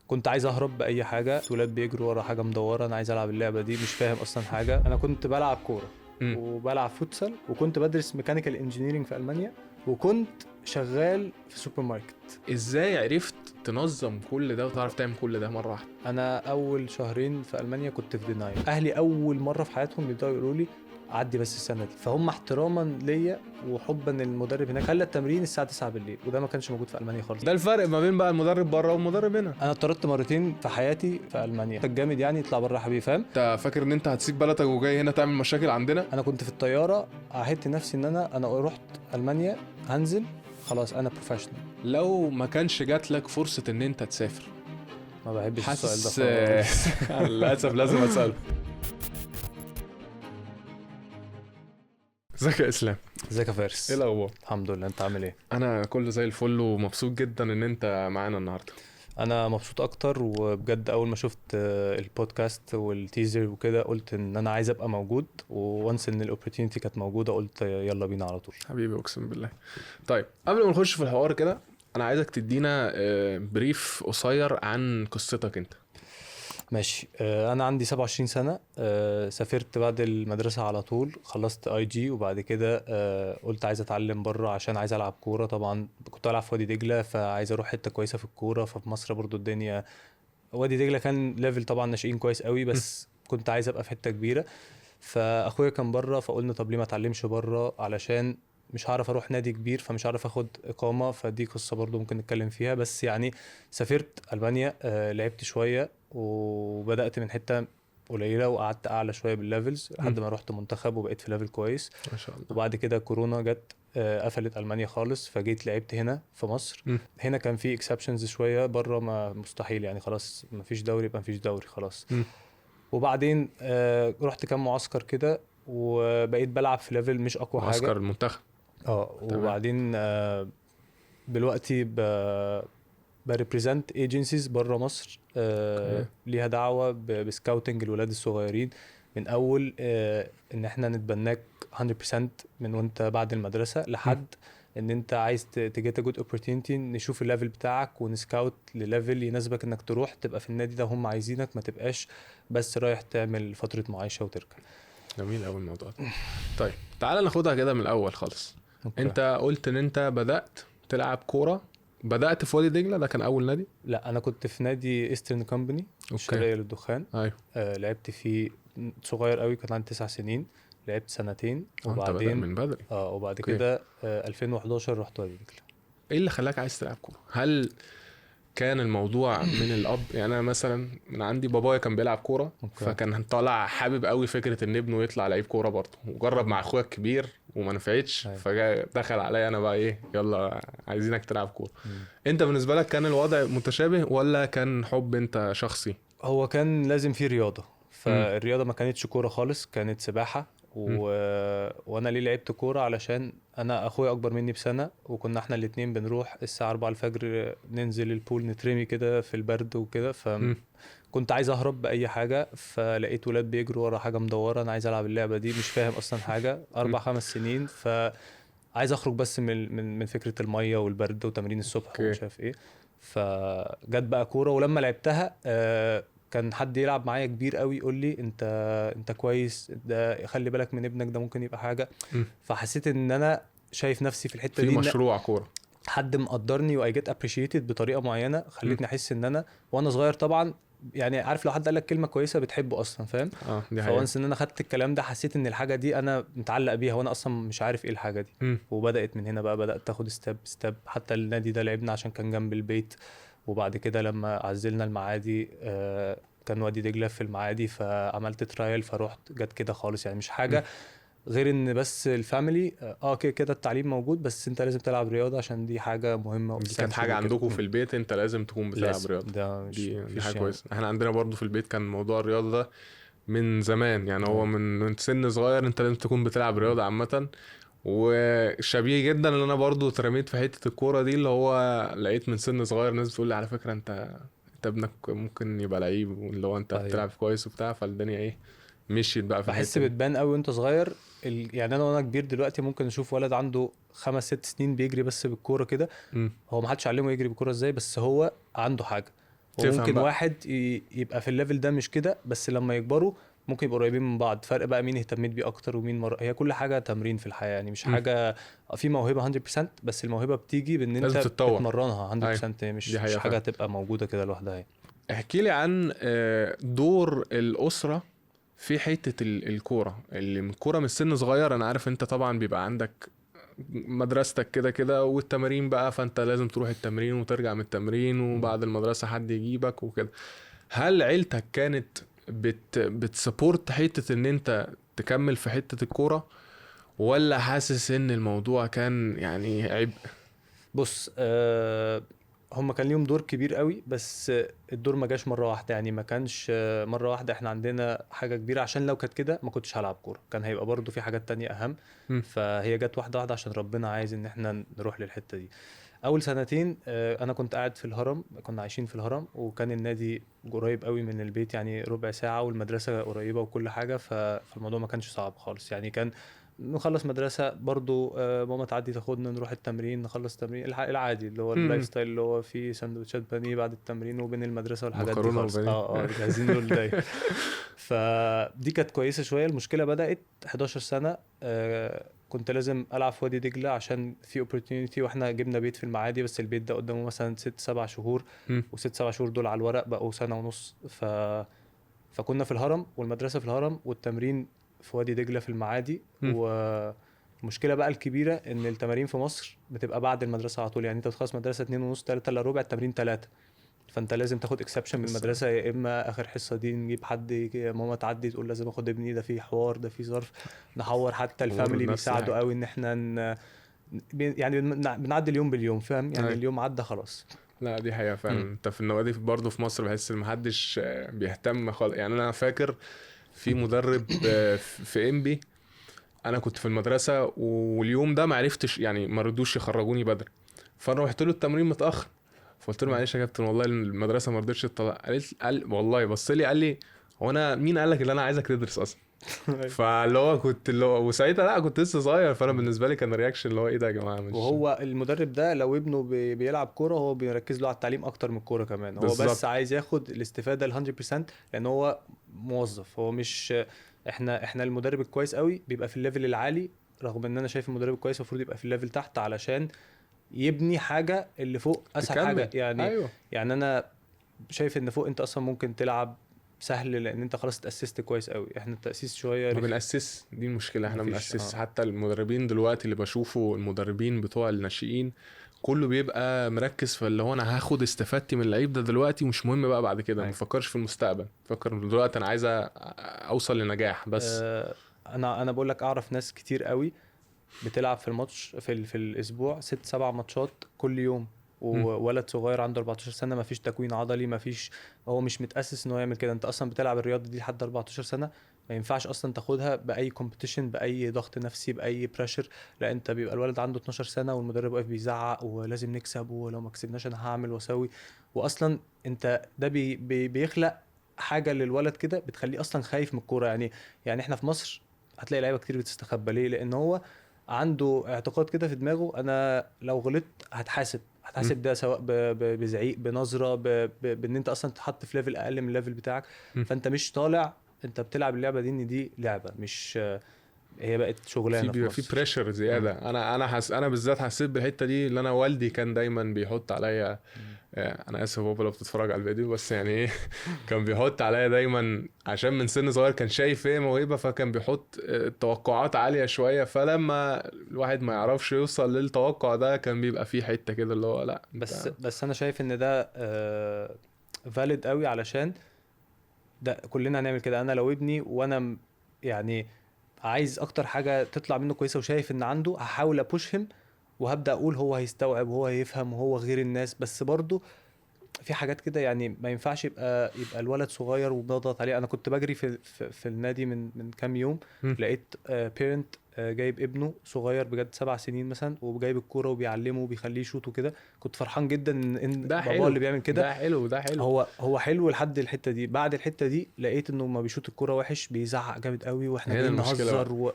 كنت عايز اهرب باي حاجه، ولاد بيجروا ورا حاجه مدوره، انا عايز العب اللعبه دي، مش فاهم اصلا حاجه. انا كنت بلعب كوره وبلعب فوتسال، وكنت بدرس ميكانيكال انجينيرنج في المانيا، وكنت شغال في سوبر ماركت. ازاي عرفت تنظم كل ده وتعرف تعمل كل ده مره واحده؟ انا اول شهرين في المانيا كنت في دينايل. اهلي اول مره في حياتهم بيبداوا يقولوا لي عدي بس السنه دي، فهم احتراما ليا وحبا للمدرب هناك خلى التمرين الساعه 9 بالليل، وده ما كانش موجود في المانيا خالص. ده الفرق ما بين بقى المدرب بره والمدرب هنا. انا اتطردت مرتين في حياتي في المانيا. الجامد يعني يطلع بره يا حبيبي، فاهم؟ انت فاكر ان انت هتسيب بلدك وجاي هنا تعمل مشاكل عندنا؟ انا كنت في الطياره عهدت نفسي ان انا رحت المانيا هنزل خلاص انا بروفيشنال. لو ما كانش جات لك فرصه ان انت تسافر، ما بحبش السؤال ده حاسس خالص. للاسف لازم اساله. ازيك يا اسلام؟ ازيك يا فارس؟ ايه الاخبار؟ الحمد لله، انت عامل ايه؟ انا كله زي الفل ومبسوط جدا ان انت معانا النهارده. انا مبسوط اكتر، وبجد اول ما شفت البودكاست والتيزر وكده قلت ان انا عايز ابقى موجود، وانس ان الاوبورتيونيتي كانت موجوده قلت يلا بينا على طول. حبيبي اقسم بالله. طيب قبل ما نخش في الحوار كده، انا عايزك تدينا بريف قصير عن قصتك انت. ماشي. انا عندي 27 سنه. سافرت بعد المدرسه على طول، خلصت اي جي، وبعد كده قلت عايز اتعلم بره عشان عايز العب كوره. طبعا كنت العب في وادي دجله، فعايز اروح حته كويسه في الكوره. ففي مصر برضو الدنيا، وادي دجله كان ليفل طبعا ناشئين كويس قوي، بس كنت عايز ابقى في حته كبيره. فاخويا كان بره، فقلنا طب ليه ما اتعلمش بره، علشان مش هعرف اروح نادي كبير، فمش هعرف اخد اقامه. فدي قصه برضو ممكن نتكلم فيها. بس يعني سافرت المانيا، لعبت شويه، وبدات من حته قليله وقعدت اعلى شويه بالليفلز لحد ما رحت منتخب وبقيت في ليفل كويس. ما شاء الله. وبعد كده كورونا جت، قفلت المانيا خالص، فجيت لعبت هنا في مصر. هنا كان في اكسبشنز شويه، بره ما مستحيل يعني، خلاص ما فيش دوري يبقى ما فيش دوري خلاص. وبعدين رحت كام معسكر كده، وبقيت بلعب في ليفل مش اقوى حاجه. معسكر المنتخب. وبعدين دلوقتي بريبريزنت ايجنسيز بره مصر، ليها دعوه بسكاوتنج الولاد الصغيرين، من اول ان احنا نتبناك 100% من وانت بعد المدرسه، لحد ان انت عايز تجيت جود اوبورتيونيتي، نشوف الليفل بتاعك ونسكاوت لليفل يناسبك انك تروح تبقى في النادي ده، هم عايزينك، ما تبقاش بس رايح تعمل فتره معايشه وترجع. جميل قوي الموضوع ده. طيب تعالى ناخدها كده من الاول خالص. أوكي. انت قلت ان انت بدأت تلعب كورة، بدأت في وادي دجلة، ده كان اول نادي؟ لا، انا كنت في نادي ايسترن كومباني الشرقيه للدخان. ايوه. لعبت فيه صغير قوي، كان عندي 9 سنين، لعبت سنتين. انت بدأ من بدري. وبعد كده 2011 رحت وادي دجله. ايه اللي خلاك عايز تلعب كورة؟ هل كان الموضوع من الاب؟ يعني انا مثلا من عندي بابايا كان بيلعب كوره، فكان طالع حابب قوي فكره ان ابنه يطلع لعيب كوره برضه، وجرب مع اخويا الكبير وما نفعتش، فجاء دخل عليا انا بقى ايه، يلا عايزينك تلعب كوره. انت بالنسبه لك كان الوضع متشابه ولا كان حب انت شخصي؟ هو كان لازم فيه رياضه، فالرياضه ما كانتش كوره خالص، كانت سباحه. وانا ليه لعبت كوره؟ علشان انا اخويا اكبر مني بسنه، وكنا احنا الاتنين بنروح الساعه 4 الفجر ننزل البول نترمي كده في البرد وكده. كنت عايز اهرب باي حاجه، فلقيت ولاد بيجروا ورا حاجه مدوره، انا عايز العب اللعبه دي، مش فاهم اصلا حاجه. 4-5 سنين، فعايز اخرج بس من فكره الميه والبرد وتمرين الصبح ومش عارف ايه. فجت بقى كوره، ولما لعبتها كان حد يلعب معايا كبير قوي يقول لي انت كويس، ده خلي بالك من ابنك، ده ممكن يبقى حاجه. فحسيت ان انا شايف نفسي في الحته دي، في مشروع كوره، حد مقدرني واي جيت ابريشيتد بطريقه معينه، خلتني احس ان انا وانا صغير طبعا، يعني عارف لو حد قال لك كلمه كويسه بتحبه اصلا، فاهم؟ فوانس ان انا خدت الكلام ده، حسيت ان الحاجه دي انا متعلق بيها، وانا اصلا مش عارف ايه الحاجه دي. وبدات من هنا بقى، بدات تاخد ستيب. حتى النادي ده لعبنا عشان كان جنب البيت، وبعد كده لما عزلنا المعادي كان وادي دجله في المعادي، فعملت ترايل، فروحت. جت كده خالص يعني، مش حاجه غير ان بس الفاميلي كده التعليم موجود، بس انت لازم تلعب رياضه عشان دي حاجه مهمه. دي كانت حاجه عندكم في البيت، انت لازم تكون بتلعب رياضه. ده دي حاجه يعني كويسه. احنا عندنا برضو في البيت كان موضوع الرياضه ده من زمان، يعني هو من سن صغير انت لازم تكون بتلعب رياضه عامه. وشبيه جدا اللي انا برضو اترميت في حته الكوره دي، اللي هو لقيت من سن صغير ناس بتقول لي على فكره انت ابنك ممكن يبقى لعيب، واللي هو انت بتلعب كويس وبتاع، فالدنيا ايه مشيت بقى في بحس بتبان قوي وانت صغير. يعني انا وانا كبير دلوقتي ممكن اشوف ولد عنده 5-6 سنين بيجري بس بالكوره كده، هو ما حدش علمه يجري بالكوره ازاي، بس هو عنده حاجه. وممكن بقى. واحد يبقى في الليفل ده مش كده، بس لما يكبروا ممكن يبقوا قريبين من بعض. فرق بقى مين اهتميت بيه اكتر ومين هي كل حاجه تمرين في الحياه يعني، مش حاجه في موهبه 100%، بس الموهبه بتيجي بان لازم انت تتطور. بتمرنها 100%. أيوة. هي دي مش حقيقة حاجه فعلا. تبقى موجوده كده لوحدها يعني. احكي لي عن دور الأسرة في حتة الكورة، اللي من الكورة من السن صغير. انا عارف انت طبعا بيبقى عندك مدرستك كده كده والتمارين بقى، فانت لازم تروح التمرين وترجع من التمرين، وبعد المدرسة حد يجيبك وكده. هل عيلتك كانت بتسپورت حتة ان انت تكمل في حتة الكورة، ولا حاسس ان الموضوع كان يعني عبء؟ بص هم كان ليهم دور كبير قوي، بس الدور ما جاش مره واحده يعني. ما كانش مره واحده. احنا عندنا حاجه كبيره، عشان لو كانت كده ما كنتش هلعب كوره، كان هيبقى برضو في حاجات تانية اهم. مم. فهي جت واحده واحده عشان ربنا عايز ان احنا نروح للحته دي. اول سنتين انا كنت قاعد في الهرم، كنا عايشين في الهرم، وكان النادي قريب قوي من البيت يعني ربع ساعه، والمدرسه قريبه وكل حاجه. فالموضوع ما كانش صعب خالص يعني. كان نخلص مدرسة برضو ماما تعدي تاخدنا نروح التمرين، نخلص تمرين العادي اللي هو اللايف مم. ستايل، اللي هو فيه سندوتشات بانيه بعد التمرين وبين المدرسة والحاجات دي مكرونة خالص. وبانيه. جاهزين له للداي. فدي كانت كويسة شوية. المشكلة بدأت 11 سنة كنت لازم ألعب في وادي دجلة عشان في opportunity، واحنا جبنا بيت في المعادي، بس البيت ده قدامه مثلا 6-7 شهور، مم. و6-7 شهور دول على الورق بقوا سنة ونص. فكنا في الهرم، والمدرسة في الهرم، والتمرين في وادي دجلة في المعادي. مم. والمشكلة بقى الكبيرة ان التمارين في مصر بتبقى بعد المدرسة على طول يعني. انت بتخلص مدرسة 2:30 3 الا ربع، التمرين 3. فانت لازم تاخد اكسبشن من بس المدرسة، يا اما اخر حصة دي نجيب حد ماما تعدي تقول لازم اخد ابني، ده في حوار، ده في ظرف، نحور. حتى برضه الفاميلي نفس بيساعدوا الحاجة. قوي ان احنا يعني بنعدي اليوم باليوم، فاهم يعني. أيوة. اليوم عدى خلاص. لا دي حقيقة فعلا. مم. انت في النوادي برضه في مصر بحس ان محدش بيهتم خالص. يعني انا فاكر في مدرب في انبي، انا كنت في المدرسة واليوم ده معرفتش يعني، ما رضوش يخرجوني بدري، فانا رحت له التمرين متأخر. فقلت له معلش يا كابتن والله المدرسة ما رضتش تطلع. قال والله بص لي قال لي هو انا مين قال لك ان انا عايزك تدرس اصلا؟ فاللي هو كنت اللي هو، وساعتها لا كنت لسه صغير، فانا بالنسبه لي كان رياكشن اللي هو ايه ده يا جماعه مش. وهو المدرب ده لو ابنه بيلعب كوره، هو بيركز له على التعليم اكتر من الكوره كمان. هو بس بالظبط. عايز ياخد الاستفاده ال 100%، لان هو موظف. هو مش احنا المدرب الكويس قوي بيبقى في الليفل العالي، رغم ان انا شايف المدرب الكويس المفروض يبقى في الليفل تحت، علشان يبني حاجه اللي فوق اسهل حاجه تكمل يعني. ايوه. يعني انا شايف ان فوق انت اصلا ممكن تلعب سهل، لان انت خلاص اتاسست كويس قوي. احنا التاسيس شويه ما رخم. بنأسس، دي المشكله، احنا مفيش بنأسس. حتى المدربين دلوقتي اللي بشوفه، المدربين بتوع الناشئين كله بيبقى مركز في اللي هو انا هاخد استفادتي من اللعيب ده دلوقتي، مش مهم بقى بعد كده. ما أيوة. بفكرش في المستقبل، بفكر دلوقتي انا عايز اوصل لنجاح بس. انا بقول لك اعرف ناس كتير قوي بتلعب في الماتش في الاسبوع 6-7 ماتشات كل يوم، وولد صغير عنده 14 سنه، ما فيش تكوين عضلي، ما فيش، هو مش متاسس ان هو يعمل كده. انت اصلا بتلعب الرياضه دي لحد 14 سنه، ما ينفعش اصلا تاخدها باي كومبيتيشن، باي ضغط نفسي، باي بريشر. لا، انت بيبقى الولد عنده 12 سنه والمدرب واقف بيزعق ولازم نكسب، ولو ما كسبناش انا هعمل واسوي. واصلا انت ده بيخلق حاجه للولد كده بتخليه اصلا خايف من الكوره يعني. يعني احنا في مصر هتلاقي لعيبه كتير بتستخبى ليه، لان هو عنده اعتقاد كده في دماغه، انا لو غلطت هتحاسب ده، سواء بزعيق، بنظره، بان انت اصلا تحط في ليفل اقل من الليفل بتاعك. فانت مش طالع، انت بتلعب اللعبه دي ان دي لعبه، مش هي بقت شغلانه في بيبقى في مصر. بريشر زياده. انا بالذات حسيت بالحته دي، اللي انا والدي كان دايما بيحط عليا، انا اسف بابا لو بتتفرج على الفيديو، بس يعني ايه كان بيحط عليا دايما عشان من سن صغير كان شايف ايه موهبه، فكان بيحط توقعات عاليه شويه. فلما الواحد ما يعرفش يوصل للتوقع ده، كان بيبقى فيه حته كده اللي هو لا بس انا شايف ان ده فاليد قوي، علشان ده كلنا هنعمل كده. انا لو ابني وانا يعني عايز اكتر حاجه تطلع منه كويسه، وشايف ان عنده، هحاول ابوشهم، وهبدا اقول هو هيستوعب وهو هيفهم وهو غير الناس. بس برضو في حاجات كده يعني ما ينفعش يبقى الولد صغير وبنضغط عليه. انا كنت بجري في النادي من كام يوم، لقيت بيرنت جايب ابنه صغير بجد 7 سنين مثلا، وجايب الكوره وبيعلمه وبيخليه يشوط وكده. كنت فرحان جدا ان ده باباه اللي حلو، بيعمل كده. ده حلو، ده حلو. هو حلو لحد الحته دي. بعد الحته دي لقيت انه ما بيشوط الكوره وحش، بيزعق جامد قوي، واحنا هنا جايين المشكله بقى، نهزر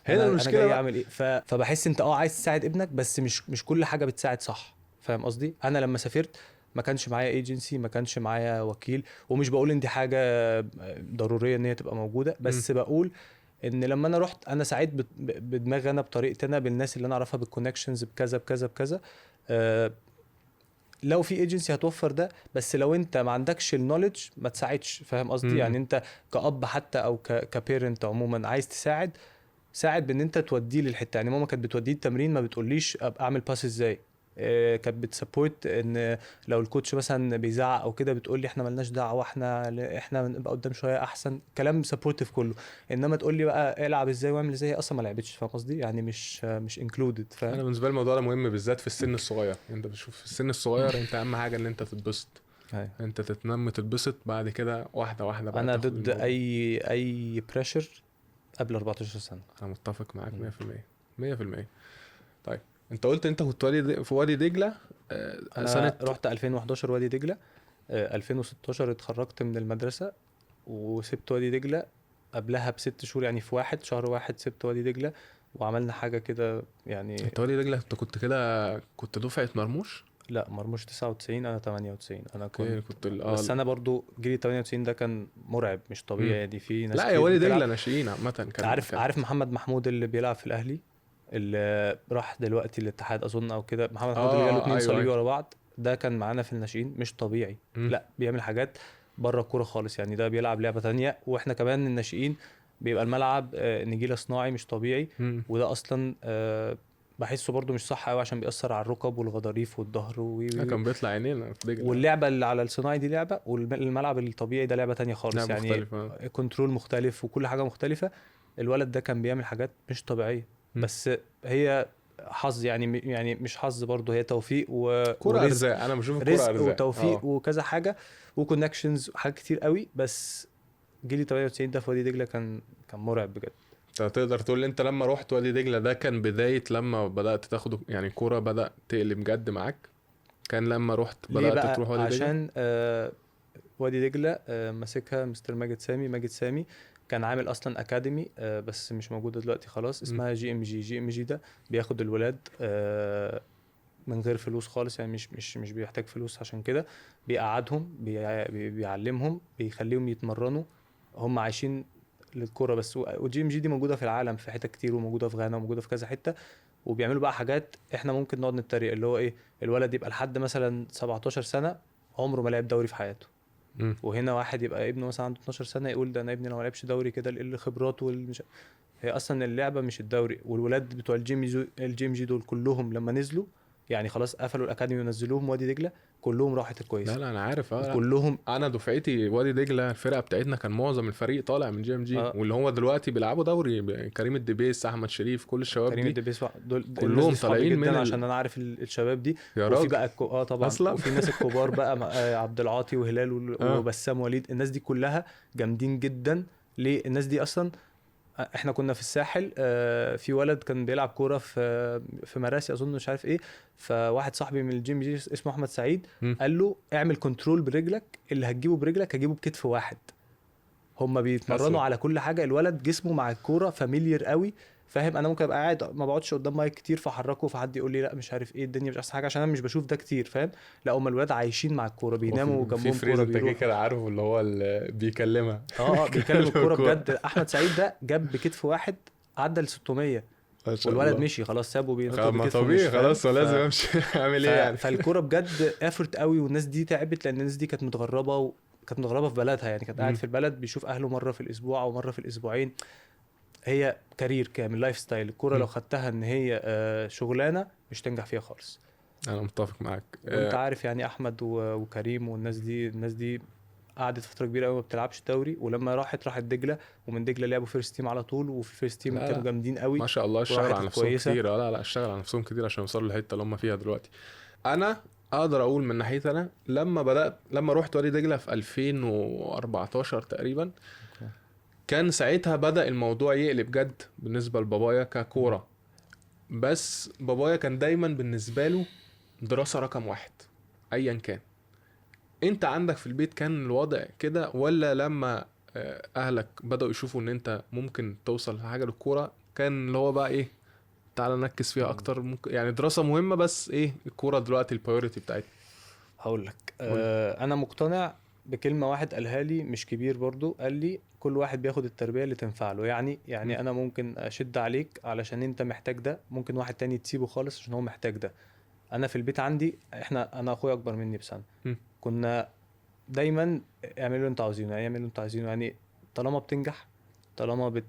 هنا انا المشكله جاي بقى. اعمل ايه. فبحس انت عايز تساعد ابنك، بس مش كل حاجه بتساعد صح. فاهم قصدي؟ انا لما سافرت ما كانش معايا ايجنسي، ما كانش معايا وكيل. ومش بقول ان دي حاجه ضروريه ان هي تبقى موجوده، بس بقول ان لما انا رحت انا سعيت بدماغي انا، بطريقتي انا، بالناس اللي انا اعرفها، بالكونكشنز، بكذا بكذا بكذا. آه، لو في ايجنسي هتوفر ده، بس لو انت ما عندكش النوليدج ما تساعدش. فاهم قصدي؟ يعني انت كأب حتى او كبيرنت عموما عايز تساعد، ساعد بان انت توديه للحته. يعني ماما كانت بتوديه التمرين، ما بتقوليش ابقى اعمل باس ازاي. كانت بتسبورت ان لو الكوتش مثلا بيزعق او كده بتقول لي احنا ملناش دعوه، احنا نبقى قدام شويه احسن، كلام سبورتيف كله. انما تقول لي بقى العب ازاي واعمل ازاي، هي اصلا ما لعبتش. فاهم قصدي؟ يعني مش انكلودد. فاهم؟ انا بالنسبه لي الموضوع ده مهم بالذات في السن الصغير. انت بتشوف في السن الصغير انت اهم حاجه ان انت تتبسط، أيوة. انت تتنم تتبسط، بعد كده واحده واحده بقى انا تاخد ضد الموضوع. اي بريشر قبل 14 سنه. انا متفق معاك مم. 100%. 100%. طيب انت قلت انت كنت في وادي دجله سنه. انا رحت 2011 وادي دجله. 2016 اتخرجت من المدرسه وسبت وادي دجله. قبلها ب6 شهور، يعني في شهر واحد سبت وادي دجله، وعملنا حاجه كده يعني. انت وادي دجله انت كنت كده كنت دفعه مرموش؟ لا، مرموش 99، انا 98. انا اوكي كنت، كنت بس انا برضو جيلي 98 ده كان مرعب مش مم. طبيعي. يعني في ناس لا يا كتير وادي بتلعب. دجله ناشئين عامه عارف كان عارف محمد محمود اللي بيلعب في الاهلي، اللي راح دلوقتي الاتحاد اظن او كده، محمد محمود اللي جاله 2 ايوه صليبي ايوه. ورا بعض، ده كان معانا في الناشئين. مش طبيعي. مم. لا، بيعمل حاجات بره الكوره خالص. يعني ده بيلعب لعبه تانية. واحنا كمان الناشئين بيبقى الملعب نجيله صناعي مش طبيعي. مم. وده اصلا بحسه برضو مش صح قوي، عشان بيأثر على الركب والغضاريف والظهر لا كان بيطلع عينينا في دجله. واللعبه اللي على الصناعي دي لعبه، والملعب الطبيعي ده لعبه تانية خالص. لعبه يعني مختلفه. كنترول مختلف وكل حاجه مختلفه. الولد ده كان بيعمل حاجات مش طبيعيه. مم. بس هي حظ، يعني مش حظ برضه، هي توفيق كرة ورزق. ارزاق، انا بشوف الكرة رزق ارزاق. وتوفيق وكذا حاجه وكونكشنز وحاجات كتير قوي. بس جيلي 98 ده في وادي دجله كان مرعب بجد. انت تقدر تقول لي انت لما رحت وادي دجله ده كان بدايه لما بدات تاخد يعني الكوره بدات تقلب جد معاك؟ كان لما رحت ليه بدات بقى؟ تروح وادي دجله؟ عشان وادي دجله ماسكها مستر ماجد سامي. كان عامل اصلا اكاديمي بس مش موجوده دلوقتي خلاص، اسمها جي ام جي ده. بياخد الولاد من غير فلوس خالص. يعني مش بيحتاج فلوس. عشان كده بيقعدهم، بيعلمهم، بيخليهم يتمرنوا. هم عايشين للكرة بس. وجي ام جي دي موجودة في العالم في حتت كتير، وموجودة في غانا، وموجودة في كذا حتة. وبيعملوا بقى حاجات احنا ممكن نقعد نتريق، اللي هو ايه، الولد يبقى لحد مثلا 17 سنة عمره ما لعب دوري في حياته. مم. وهنا واحد يبقى ابنه مثلا عنده 12 سنة يقول ده انا ابني لو ما لعبش دوري كده يقل خبراته هي اصلا اللعبة مش الدوري. والولاد بتوع الجيم جي دول كلهم لما نزلوا، يعني خلاص قفلوا الاكاديمي ونزلوهم وادي دجلة، كلهم راحت لا الكويسة. لا انا عارف لا. وكلهم انا دفعتي وادي دجله الفرقه بتاعتنا كان معظم الفريق طالع من جي ام جي، اه واللي هو دلوقتي بيلعبوا دوري، كريم الدبيس، احمد شريف، كل الشباب كريم دي الدبيس دول الناس كلهم دي صحابي طالعين جدا، عشان انا عارف الشباب دي. يا وفي راجل بقى طبعا. اصلا. وفي الناس الكبار بقى عبد العاطي وهلال اه وبسام وليد. الناس دي كلها جامدين جدا. ليه؟ الناس دي اصلا احنا كنا في الساحل. في ولد كان بيلعب كوره في مراسي اظن، مش عارف ايه. فواحد صاحبي من الجيم جي اسمه احمد سعيد مم. قال له اعمل كنترول برجلك، اللي هتجيبه برجلك هجيبه بكتف واحد. هما بيتمرنوا اصلا على كل حاجه. الولد جسمه مع الكوره فاميليار قوي. فاهم؟ انا ممكن ابقى قاعد ما بقعدش قدام مايك كتير فحركه، فحد يقول لي لا مش عارف ايه الدنيا مش احسن حاجه، عشان انا مش بشوف ده كتير. فاهم؟ لا، هم الولاد عايشين مع الكوره، هو بيناموا في جنبهم فريز كوره، انت كده بيروحوا. كده عارفه اللي هو اللي بيكلمها. اه بيكلم الكوره الكورة. بجد. احمد سعيد ده جاب بكتف واحد عدى ال 600. ما شاء والولد الله. مشي خلاص، سابه بينطط ما بكتفه ومشي. طبيعي فاهم؟ خلاص هو لازم امشي. اعمل ايه يعني؟ فالكوره بجد افورت قوي. والناس دي تعبت لان الناس دي كانت متغربه، وكانت متغربه في بلدها. يعني كانت قاعد مم. في البلد بيشوف اهله مره في الاسبوع او مره في الاسبوعين. هي كارير كامل، لايف ستايل. الكوره لو مم. خدتها ان هي شغلانه مش تنجح فيها خالص. انا متفق معاك وانت عارف يعني احمد وكريم والناس دي. قعدت فتره كبيره قوي ما بتلعبش دوري، ولما راحت دجله. ومن دجله لعبوا فيرست تيم على طول، وفي الفيرست تيم لا كانوا لا جامدين قوي. ما شاء الله اشتغل وراحت على نفسهم الكويسه. كتير. لا لا اشتغل على نفسهم كتير عشان يوصلوا للحته اللي هم فيها دلوقتي. انا اقدر اقول من ناحيتي انا لما رحت وادي دجله في 2014 تقريبا، أوكي. كان ساعتها بدأ الموضوع يقلب جد بالنسبه لبابايا ككوره. بس بابايا كان دايما بالنسبه له دراسه رقم واحد ايا كان. انت عندك في البيت كان الوضع كده، ولا لما اهلك بدأوا يشوفوا ان انت ممكن توصل لحاجة للكورة كان اللي هو بقى ايه، تعالى نركز فيها اكتر، ممكن يعني دراسة مهمة بس ايه الكورة دلوقتي البايوريتي بتاعتنا؟ هقول لك قول. انا مقتنع بكلمه واحد قالها لي مش كبير برضو، قال لي كل واحد بياخد التربيه اللي تنفع له. يعني م. انا ممكن اشد عليك علشان انت محتاج ده، ممكن واحد تاني تسيبه خالص عشان هو محتاج ده. انا في البيت عندي، انا اخويا اكبر مني بسنه، م. كنا دايما اعملوا اللي انتوا عاوزينه، يعني اعملوا اللي انتوا عايزينه، يعني طالما بتنجح، طالما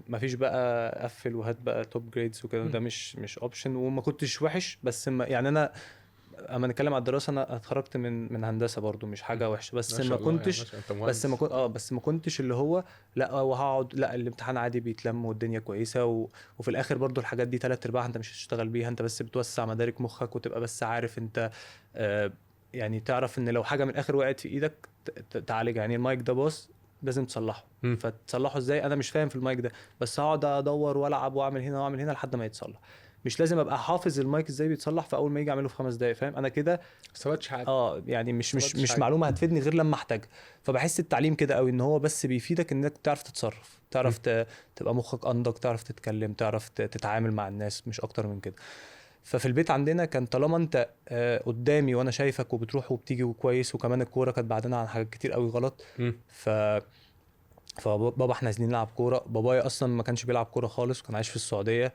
مفيش بقى قفل وهات بقى توب جريدز وكده، م. ده مش اوبشن. وما كنتش وحش، بس ما يعني انا اما نتكلم على الدراسه، انا اتخرجت من هندسه برضو، مش م. حاجه وحشه، ما بس ما شاء الله يا كنتش باشا انت بس ما مهندس. كنت اه بس ما كنتش اللي هو لا وهقعد، لا الامتحان عادي بيتلم والدنيا كويسه وفي الاخر برضو الحاجات دي تلات ارباعها انت مش هتشتغل بيها، انت بس بتوسع مدارك مخك وتبقى بس عارف انت آه يعني تعرف ان لو حاجه من الاخر وقعت في ايدك تعالجها. يعني المايك ده باظ لازم تصلحه، م. فتصلحه ازاي؟ انا مش فاهم في المايك ده، بس هقعد ادور والعب واعمل هنا واعمل هنا لحد ما يتصلح. مش لازم ابقى حافظ المايك ازاي بيتصلح فاول ما يجي اعمله في 5 دقايق، فاهم انا كده؟ ما استفدتش حاجه. يعني ما مش استفدتش مش حاجه. معلومه هتفيدني غير لما احتاجها. فبحس التعليم كده قوي، ان هو بس بيفيدك انك تعرف تتصرف، م. تعرف تبقى مخك انضج، تعرف تتكلم، تعرف تتعامل مع الناس، مش اكتر من كده. ففي البيت عندنا كان طالما انت قدامي وانا شايفك وبتروح وبتيجي وكويس، وكمان الكوره كانت بعدنا عن حاجات كتير قوي غلط. م. ف فبابا احنا نازلين نلعب كوره، بابايا اصلا ما كانش بيلعب كوره خالص، كان عايش في السعوديه.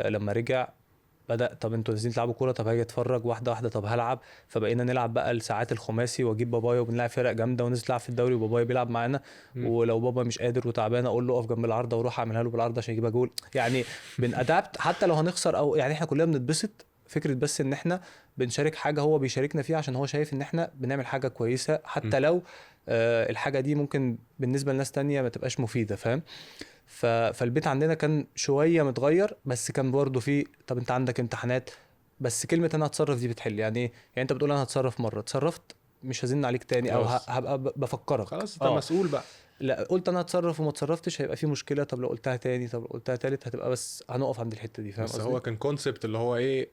لما رجع بدأ، طب انتوا نازلين تلعبوا كوره، طب هاجي اتفرج واحده واحده، طب هلعب. فبقينا نلعب بقى الساعات الخماسي، واجيب بابايا وبنلعب فرق جامده وننزل نلعب في الدوري وبابايا بيلعب معانا. م. ولو بابا مش قادر وتعبان اقول له اقف جنب العارضه واروح اعملها له بالعارضه عشان يجيبها جول. يعني بنأدابت حتى لو هنخسر، او يعني احنا كلنا بنتبسط فكره بس ان احنا بنشارك حاجه هو بيشاركنا فيها، عشان هو شايف ان احنا بنعمل حاجه كويسه، م. حتى لو الحاجه دي ممكن بالنسبه لناس تانية ما تبقاش مفيده، فاهم؟ فالبيت عندنا كان شويه متغير، بس كان برضه فيه طب انت عندك امتحانات، بس كلمه انا هتصرف دي بتحل. يعني ايه؟ يعني انت بتقول انا هتصرف مره اتصرفت، مش هزن عليك تاني، او خلاص. هبقى بفكرك. خلاص انت مسؤول بقى. لا قلت انا هتصرف وما اتصرفتش هيبقى في مشكله، طب لو قلتها تاني، طب لو قلتها تالت، هتبقى بس هنقف عند الحته دي، فاهم بس قصدي؟ هو كان كونسبت اللي هو ايه،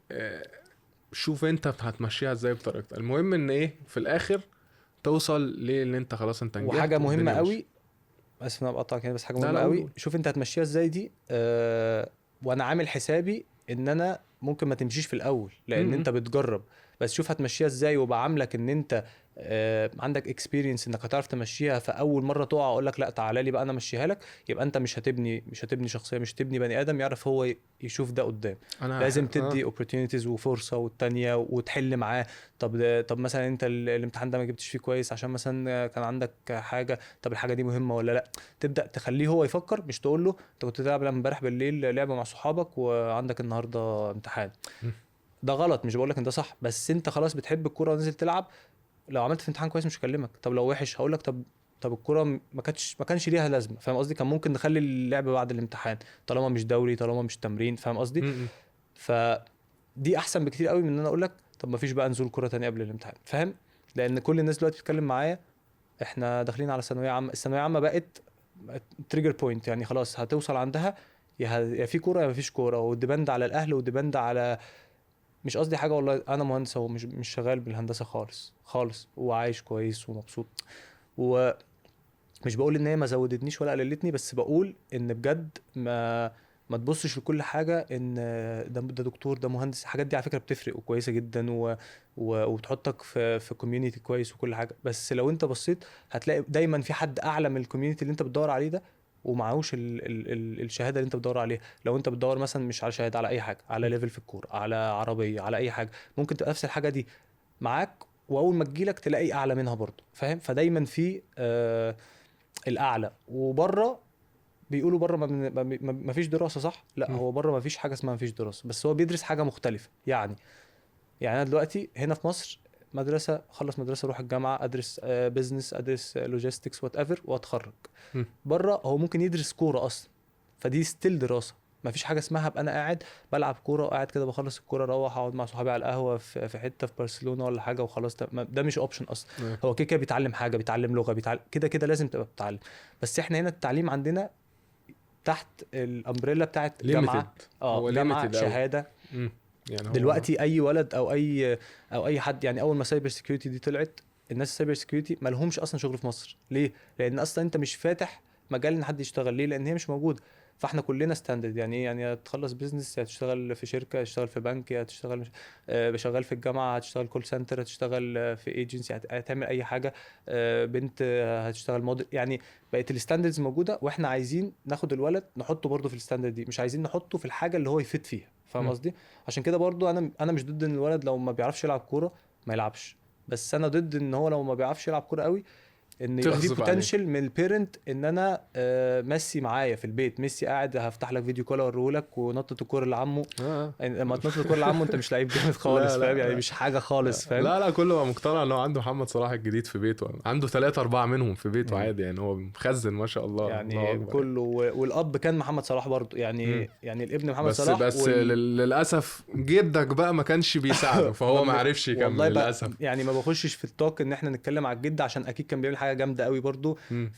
شوف انت هتمشيها ازاي بطريقتك، المهم ان ايه في الاخر توصل ليه ان انت خلاص انت وحاجه نجحت مهمه والدنيا ماشيه. قوي، اسف إن انا بقطعك هنا، بس حاجه لا مهمه لا قول قوي، قول. شوف انت هتمشيها ازاي دي. وانا عامل حسابي ان انا ممكن ما تمشيش في الاول لان م- انت بتجرب، بس شوف هتمشيها ازاي، وبقى عاملك ان انت عندك اكسبيرينس انك هتعرف تمشيها. فاول مره تقع اقول لك لا تعالى لي بقى انا امشيها لك، يبقى انت مش هتبني شخصيه، مش هتبني بني ادم يعرف هو يشوف ده قدام. انا لازم تدي opportunities وفرصه والتانيه وتحل معاه. طب مثلا انت الامتحان ده ما جبتش فيه كويس عشان مثلا كان عندك حاجه، طب الحاجه دي مهمه ولا لا؟ تبدا تخليه هو يفكر، مش تقول له انت كنت تلعب امبارح بالليل لعبه مع صحابك وعندك النهارده امتحان. م- ده غلط، مش بقول لك ان ده صح، بس انت خلاص بتحب الكوره ونزل تلعب. لو عملت في امتحان كويس مش هكلمك، طب لو وحش هقول لك طب الكوره ما كانش ليها لازمه، فاهم قصدي؟ كان ممكن نخلي اللعب بعد الامتحان، طالما مش دوري، طالما مش تمرين، فاهم قصدي؟ م- فدي احسن بكتير قوي من ان انا اقول لك طب ما فيش بقى نزول كوره تاني قبل الامتحان، فاهم؟ لان كل الناس دلوقتي بتتكلم معايا، احنا داخلين على ثانويه عامه، الثانويه عامه بقت تريجر بوينت، يعني خلاص هتوصل عندها يا في كوره يا مفيش كوره، وديبند على الاهل وديبند على، مش قصدي حاجه والله، انا مهندس اهو، مش شغال بالهندسه خالص خالص، وعايش كويس ومبسوط. ومش بقول ان هي ما زودتنيش ولا قللتني، بس بقول ان بجد ما تبصش لكل حاجه ان ده دكتور، ده مهندس. الحاجات دي على فكره بتفرق وكويسه جدا وبتحطك في كوميونتي كويس وكل حاجه، بس لو انت بصيت هتلاقي دايما في حد اعلى من الكوميونتي اللي انت بتدور عليه ده، ومعهوش الشهاده اللي انت بتدور عليها. لو انت بتدور مثلا مش على شهاده، على اي حاجه، على ليفل في الكوره، على عربيه، على اي حاجه، ممكن تبقى نفس الحاجه دي معاك، واول ما تجيلك تلاقي اعلى منها برضه، فاهم؟ فدايما في الاعلى. وبره بيقولوا بره ما فيش دراسه، صح؟ لا م- هو بره ما فيش حاجه اسمها ما فيش دراسه، بس هو بيدرس حاجه مختلفه. يعني انا دلوقتي هنا في مصر مدرسه، خلص مدرسه اروح الجامعه ادرس بيزنس، ادرس لوجيستكس وات ايفر واتخرج. م- بره هو ممكن يدرس كوره اصلا، فدي ستيل دراسه. ما فيش حاجه اسمها ابقى انا قاعد بلعب كوره وقاعد كده بخلص الكوره اروح اقعد مع صحابي على القهوه في حته في برشلونه ولا حاجه وخلاص. ده مش اوبشن اصلا. م- هو كده كده بيتعلم حاجه، بيتعلم لغه، بيتعلم كده كده لازم تبقى بتتعلم. بس احنا هنا التعليم عندنا تحت الامبريلا بتاعت ليميتد. جامعه، هو جامعه ليميتد قوي. شهاده. يعني هو دلوقتي اي ولد او اي حد، يعني اول ما سايبر سيكيورتي دي طلعت، الناس السايبر سيكيورتي ما لهمش اصلا شغل في مصر. ليه؟ لان اصلا انت مش فاتح مجال ان حد يشتغل. ليه؟ لان هي مش موجوده. فاحنا كلنا ستاندرد. يعني ايه؟ يعني هتخلص بيزنس، هتشتغل في شركه، هتشتغل في بنك، هتشتغل شغال في الجامعه، هتشتغل كول سنتر، هتشتغل في ايجنسي، هتعمل اي حاجه، بنت هتشتغل موديل. يعني بقت الستاندردز موجوده، واحنا عايزين ناخد الولد نحطه برضه في الستاندرد دي، مش عايزين نحطه في الحاجه اللي هو يفيد فيها. فاهم م. قصدي؟ عشان كده برضه انا مش ضد ان الولد لو ما بيعرفش يلعب كوره ما يلعبش، بس انا ضد ان هو لو ما بيعرفش يلعب كوره قوي ان يبقى في تغصب عليه. بوتنشال من البيرنت ان انا ميسي معايا في البيت، ميسي قاعد هفتح لك فيديو كول اوريهولك ونطط الكوره لعمه. آه. يعني لما تنطط الكوره لعمه انت مش لعيب جامد خالص، لا فاهم؟ يعني لا مش حاجه خالص، فاهم؟ لا كله بقى مقتنع ان هو عنده محمد صلاح الجديد في بيته، عنده 3-4 منهم في بيته مم. عادي يعني، هو مخزن ما شاء الله، الله يعني اكبر يعني. كله والاب كان محمد صلاح برضو، مم. يعني الابن محمد بس صلاح بس للاسف جدك بقى ما كانش بيساعده فهو ما عرفش يكمل والله بقى للاسف. يعني ما بخشش في التوك ان احنا نتكلم على الجد، عشان اكيد كان بيعمل حاجه جامده قوي برضو. مم.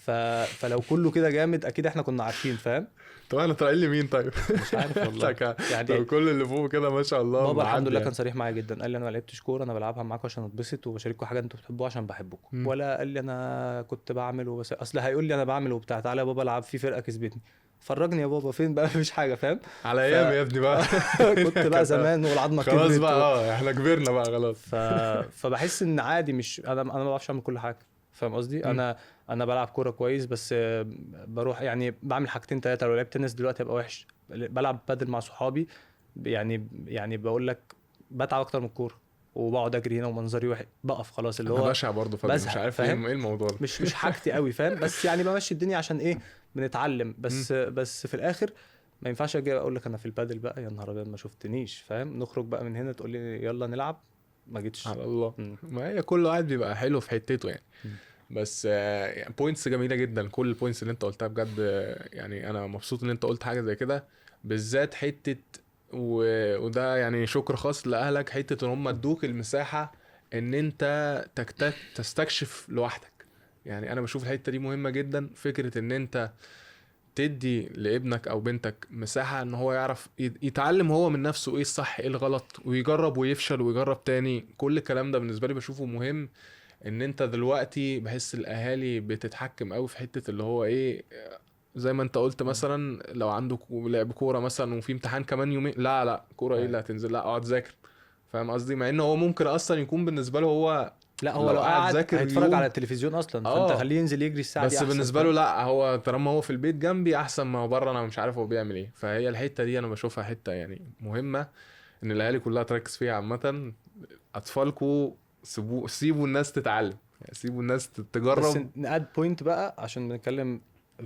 فلو كله كده جامد اكيد احنا كنا عارفين، فاهم؟ طب انا طالع لي مين طيب؟ مش عارف والله. لو يعني كل اللي فوق كده ما شاء الله بابا الحمد معدي لله كان يعني. صريح معايا جدا، قال لي انا ما لعبتش كوره، انا بلعبها معاكم عشان اتبسط وبشارككم حاجه انتوا بتحبوها عشان بحبكم، مم. ولا قال لي انا كنت بعمل وبس. اصل هيقول لي انا بعمل وبتاع، تعالى يا بابا العب في فرقه كسبتني، فرجني يا بابا فين بقى؟ مفيش حاجه، فاهم؟ على ف ايام يا ابني بقى. كنت بقى كانت زمان والعظمه خلاص كبرت بقى، احنا كبرنا بقى خلاص. فبحس ان عادي، مش انا ما بعرفش اعمل كل حاجه، فاهم قصدي؟ مم. انا بلعب كوره كويس، بس بروح يعني بعمل حاجتين ثلاثه. لو لعبت تنس دلوقتي هبقى وحش، بلعب بادل مع صحابي، يعني بقول لك بتعب اكتر من الكوره، وبقعد اجري هنا ومنظري وحش، بقف خلاص اللي انا هو بشع برضه فاضي، مش بزهق، عارف فاهم؟ ايه الموضوع ده. مش حاجتي قوي، فاهم؟ بس يعني بمشي الدنيا عشان ايه؟ بنتعلم. مم. بس في الاخر ما ينفعش اجي اقول لك انا في البادل بقى، يا نهار ابيض ما شفتنيش، فاهم؟ نخرج بقى من هنا تقول لي يلا نلعب، ما جيتش. على الله. مم. ما هي كل واحد بيبقى حلو في حتته يعني. مم. بس يعني بوينتس جميله جدا، كل البوينتس اللي انت قلتها بجد. يعني انا مبسوط ان انت قلت حاجه زي كده، بالذات حته وده يعني شكر خاص لاهلك، حته ان هم ادوك المساحه ان انت تستكشف لوحدك. يعني انا بشوف الحته دي مهمه جدا، فكره ان انت تدي لابنك او بنتك مساحه ان هو يعرف يتعلم هو من نفسه ايه الصح ايه الغلط، ويجرب ويفشل ويجرب تاني. كل الكلام ده بالنسبه لي بشوفه مهم. ان انت دلوقتي بحس الاهالي بتتحكم قوي في حته اللي هو ايه، زي ما انت قلت مم. مثلا لو عندك لعب كوره مثلا وفي امتحان كمان يومين، لا كوره ايه أيوة. اللي هتنزل، لا اقعد ذاكر. فاهم قصدي؟ مع ان هو ممكن اصلا يكون بالنسبه له هو لا هو لو لو قعد قعد ذاكر هيتفرج على يوم، التلفزيون اصلا، فانت اه خليه ينزل يجري الساعه دي بس احسن، بالنسبه له فاهم؟ لا، هو طالما هو في البيت جنبي احسن ما هو بره، انا مش عارف هو بيعمل ايه. فهي الحته دي انا بشوفها حته يعني مهمه ان الاهالي كلها تركز فيها عامه. اطفالكم سيبوا الناس تتعلم، يعني سيبوا الناس بس تجرب. ناد بوينت بقى عشان بنتكلم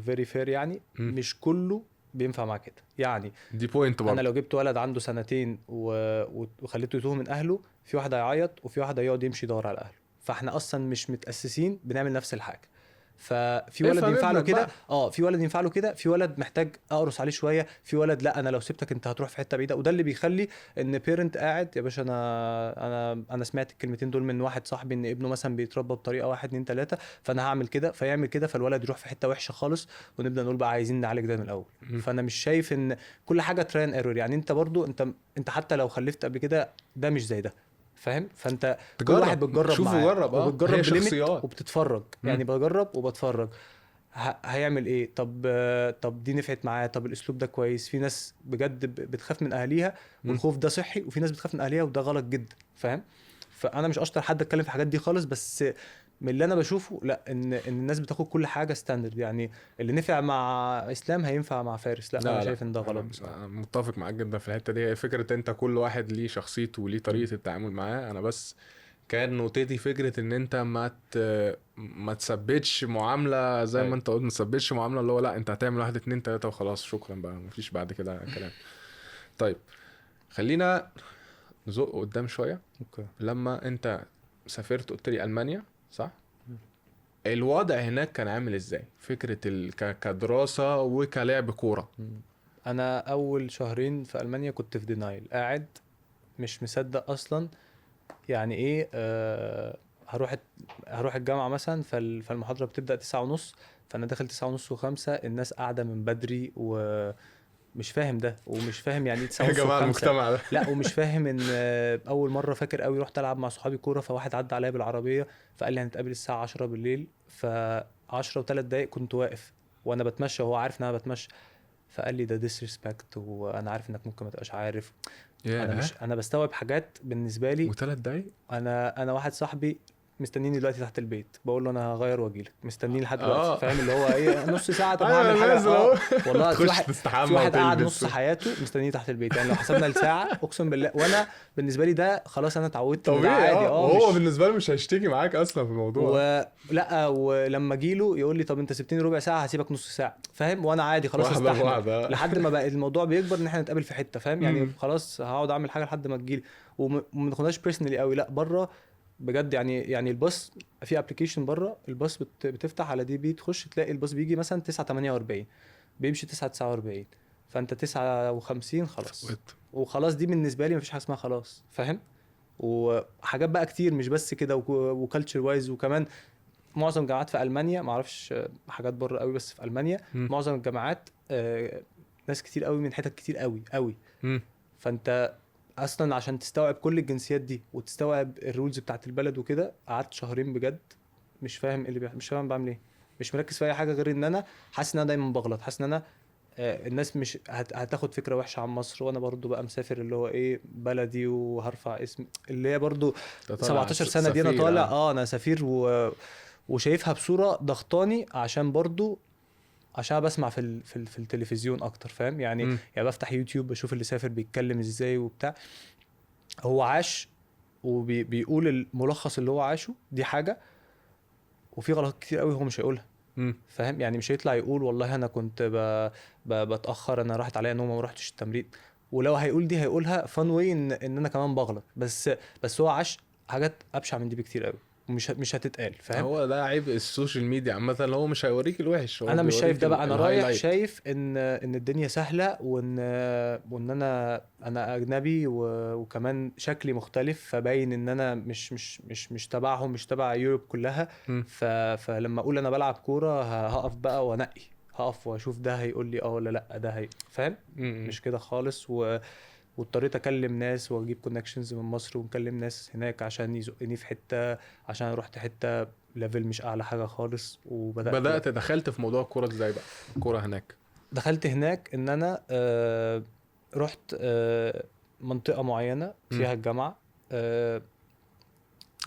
فيري فير، يعني مم. مش كله بينفع مع كده. يعني دي بوينت انا برضه. لو جبت ولد عنده سنتين وخليته يتوه من اهله، في واحد هيعيط وفي واحد هيقعد يمشي يدور على اهله. فاحنا اصلا مش متاسسين بنعمل نفس الحاجه. ففي ولد افهم ينفع له ابنك كده، بقى. في ولد ينفع له كده، في ولد محتاج اقرص عليه شويه، في ولد لا انا لو سبتك انت هتروح في حته بعيده. وده اللي بيخلي ان بيرنت قاعد يا باشا، انا سمعت الكلمتين دول من واحد صاحبي ان ابنه مثلا بيتربى بطريقه واحد اتنين تلاته، فانا هعمل كده، فيعمل كده، فالولد يروح في حته وحشه خالص، ونبدا نقول بقى عايزين نعالج ده من الاول. مم. فانا مش شايف ان كل حاجه تراين ايرور. يعني انت برضو انت حتى لو خلفت قبل كده ده مش زي ده، فاهم؟ فانت كل واحد تجرب، بتجرب شوفوا معاه جرب، هي وبتجرب بليميت شخصيات. وبتتفرج. مم. يعني بجرب وبتفرج هيعمل ايه. طب دي نفعت معاه، طب الاسلوب ده كويس. في ناس بجد بتخاف من اهاليها مم. والخوف ده صحي، وفي ناس بتخاف من اهاليها وده غلط جدا، فاهم؟ فانا مش اشطر حد اتكلم في الحاجات دي خالص، بس من اللي انا بشوفه لا، ان الناس بتاخد كل حاجه ستاندرد. يعني اللي نفع مع اسلام هينفع مع فارس، لا انا لا شايف ان ده غلط بصراحه. أنا متفق معاك جدا في الحته دي. هي فكره انت كل واحد ليه شخصيته وليه مم. طريقه التعامل معاه. انا بس كان نوتتي فكره ان انت ما تثبتش معامله زي ما ايوه. انت قلت، ما تثبتش معامله اللي هو لا انت هتعمل واحد اتنين تلاته وخلاص شكرا بقى، مفيش بعد كده كلام. طيب خلينا نزق قدام شويه. اوكي. لما انت سافرت قلت لي المانيا، صح؟ الوضع هناك كان عامل ازاي؟ فكره كدراسه وكلعب كوره. مم. انا اول شهرين في المانيا كنت في دينايل، قاعد مش مصدق اصلا. يعني ايه هروح الجامعة مثلا، فالمحاضرة بتبدأ 9:30، فأنا داخل 9:30 و5، الناس قاعدة من بدري ومش فاهم ده، ومش فاهم يعني ايه يا 9:30 جماعه و5. المجتمع ده. لا ومش فاهم ان أول مرة فاكر قوي رحت ألعب مع صحابي كورة، فواحد عدى عليا بالعربية فقال لي هنتقابل الساعة 10 بالليل، ف10 و3 دقايق كنت واقف وأنا بتمشى وهو عارف إن أنا بتمشى. فقال لي ده disrespect وانا عارف انك ممكن ما تبقاش عارف. ياه. انا بستوعب حاجات بالنسبه لي. وثلاث دقايق. انا واحد صاحبي مستنيني دلوقتي تحت البيت، بقول له انا هغير واجيلك، مستنيني لحد دلوقتي، اه فاهم اللي هو ايه، نص ساعه طب ايوه هعمل حاجه. نازل اهو. والله في تخش واحد تستحمى في واحد قعد وتلبس نص حياته مستنيني تحت البيت، يعني لو حسبنا الساعه اقسم بالله. وانا بالنسبه لي ده خلاص انا اتعودت ان ده طبيعي. عادي. وهو مش بالنسبه له مش هيشتكي معاك اصلا في الموضوع. ولا ولما اجي له يقول لي طب انت سبتني ربع ساعه هسيبك نص ساعه، فاهم، وانا عادي خلاص واحده استحمل بواحده. لحد ما بقى الموضوع بيكبر ان احنا نتقابل في حته، فاهم يعني مم. خلاص هقعد اعمل حاجه لحد ما تجيلي. وما ناخدهاش بيرسونالي قوي، لا بره بجد. يعني الباص في ابلكيشن بره، الباص بتفتح على دي بي، تخش تلاقي الباص بيجي مثلا 9:48 بيمشي 9:49، فانت 9:50 خلاص. فوت. وخلاص دي بالنسبه لي مفيش حاجه اسمها خلاص، فاهم. وحاجات بقى كتير مش بس كده، وكالتشر وايز. وكمان معظم الجامعات في المانيا، ما اعرفش حاجات بره قوي، بس في المانيا مم. معظم الجامعات ناس كتير قوي من حتت كتير قوي قوي. مم. فانت اصلا عشان تستوعب كل الجنسيات دي وتستوعب الرولز بتاعت البلد وكده، قعدت شهرين بجد مش فاهم إيه اللي مش فاهم بعمل ايه، مش مركز في اي حاجه غير ان انا حاسس ان انا دايما بغلط، حاسس ان انا الناس مش هتاخد فكره وحشه عن مصر، وانا برضو بقى مسافر اللي هو ايه بلدي وهرفع اسم اللي هي برضو ده طالع 17 سنه دي انا سفير. طالع انا سفير وشايفها بصوره ضغطاني، عشان برضو عشان بسمع في التلفزيون اكتر، فاهم يعني. مم. يعني بفتح يوتيوب بشوف اللي سافر بيتكلم ازاي وبتاع، هو عاش وبيقول الملخص اللي هو عاشه، دي حاجه. وفي غلطات كتير قوي هو مش هيقولها، مم. فاهم يعني مش هيطلع يقول والله انا كنت بتاخر، انا راحت عليا نومه وما رحتش التمرين. ولو هيقول دي هيقولها فان واي ان انا كمان بغلط، بس هو عاش حاجات ابشع من دي بكتير قوي، ومش مش هتتقال، فاهم. هو ده عيب السوشيال ميديا عامه، اللي هو مش هيوريك الوحش، هو انا مش شايف بيوريك ده بقى، انا رايح الهايلايت. شايف ان الدنيا سهله، وان انا اجنبي وكمان شكلي مختلف، فباين ان انا مش تبعهم، مش تبع يوروب كلها. مم. فلما اقول انا بلعب كوره هقف بقى وانقي، هقف واشوف ده هيقول لي ولا لا، ده فاهم. مم. مش كده خالص. واضطريت اكلم ناس واجيب كونكشنز من مصر، ونكلم ناس هناك عشان يزقني في حته، عشان أنا رحت حته ليفل مش اعلى حاجه خالص. بدأت دخلت في موضوع الكوره ازاي بقى؟ الكوره هناك. دخلت هناك ان انا رحت منطقه معينه مم. فيها الجامعه.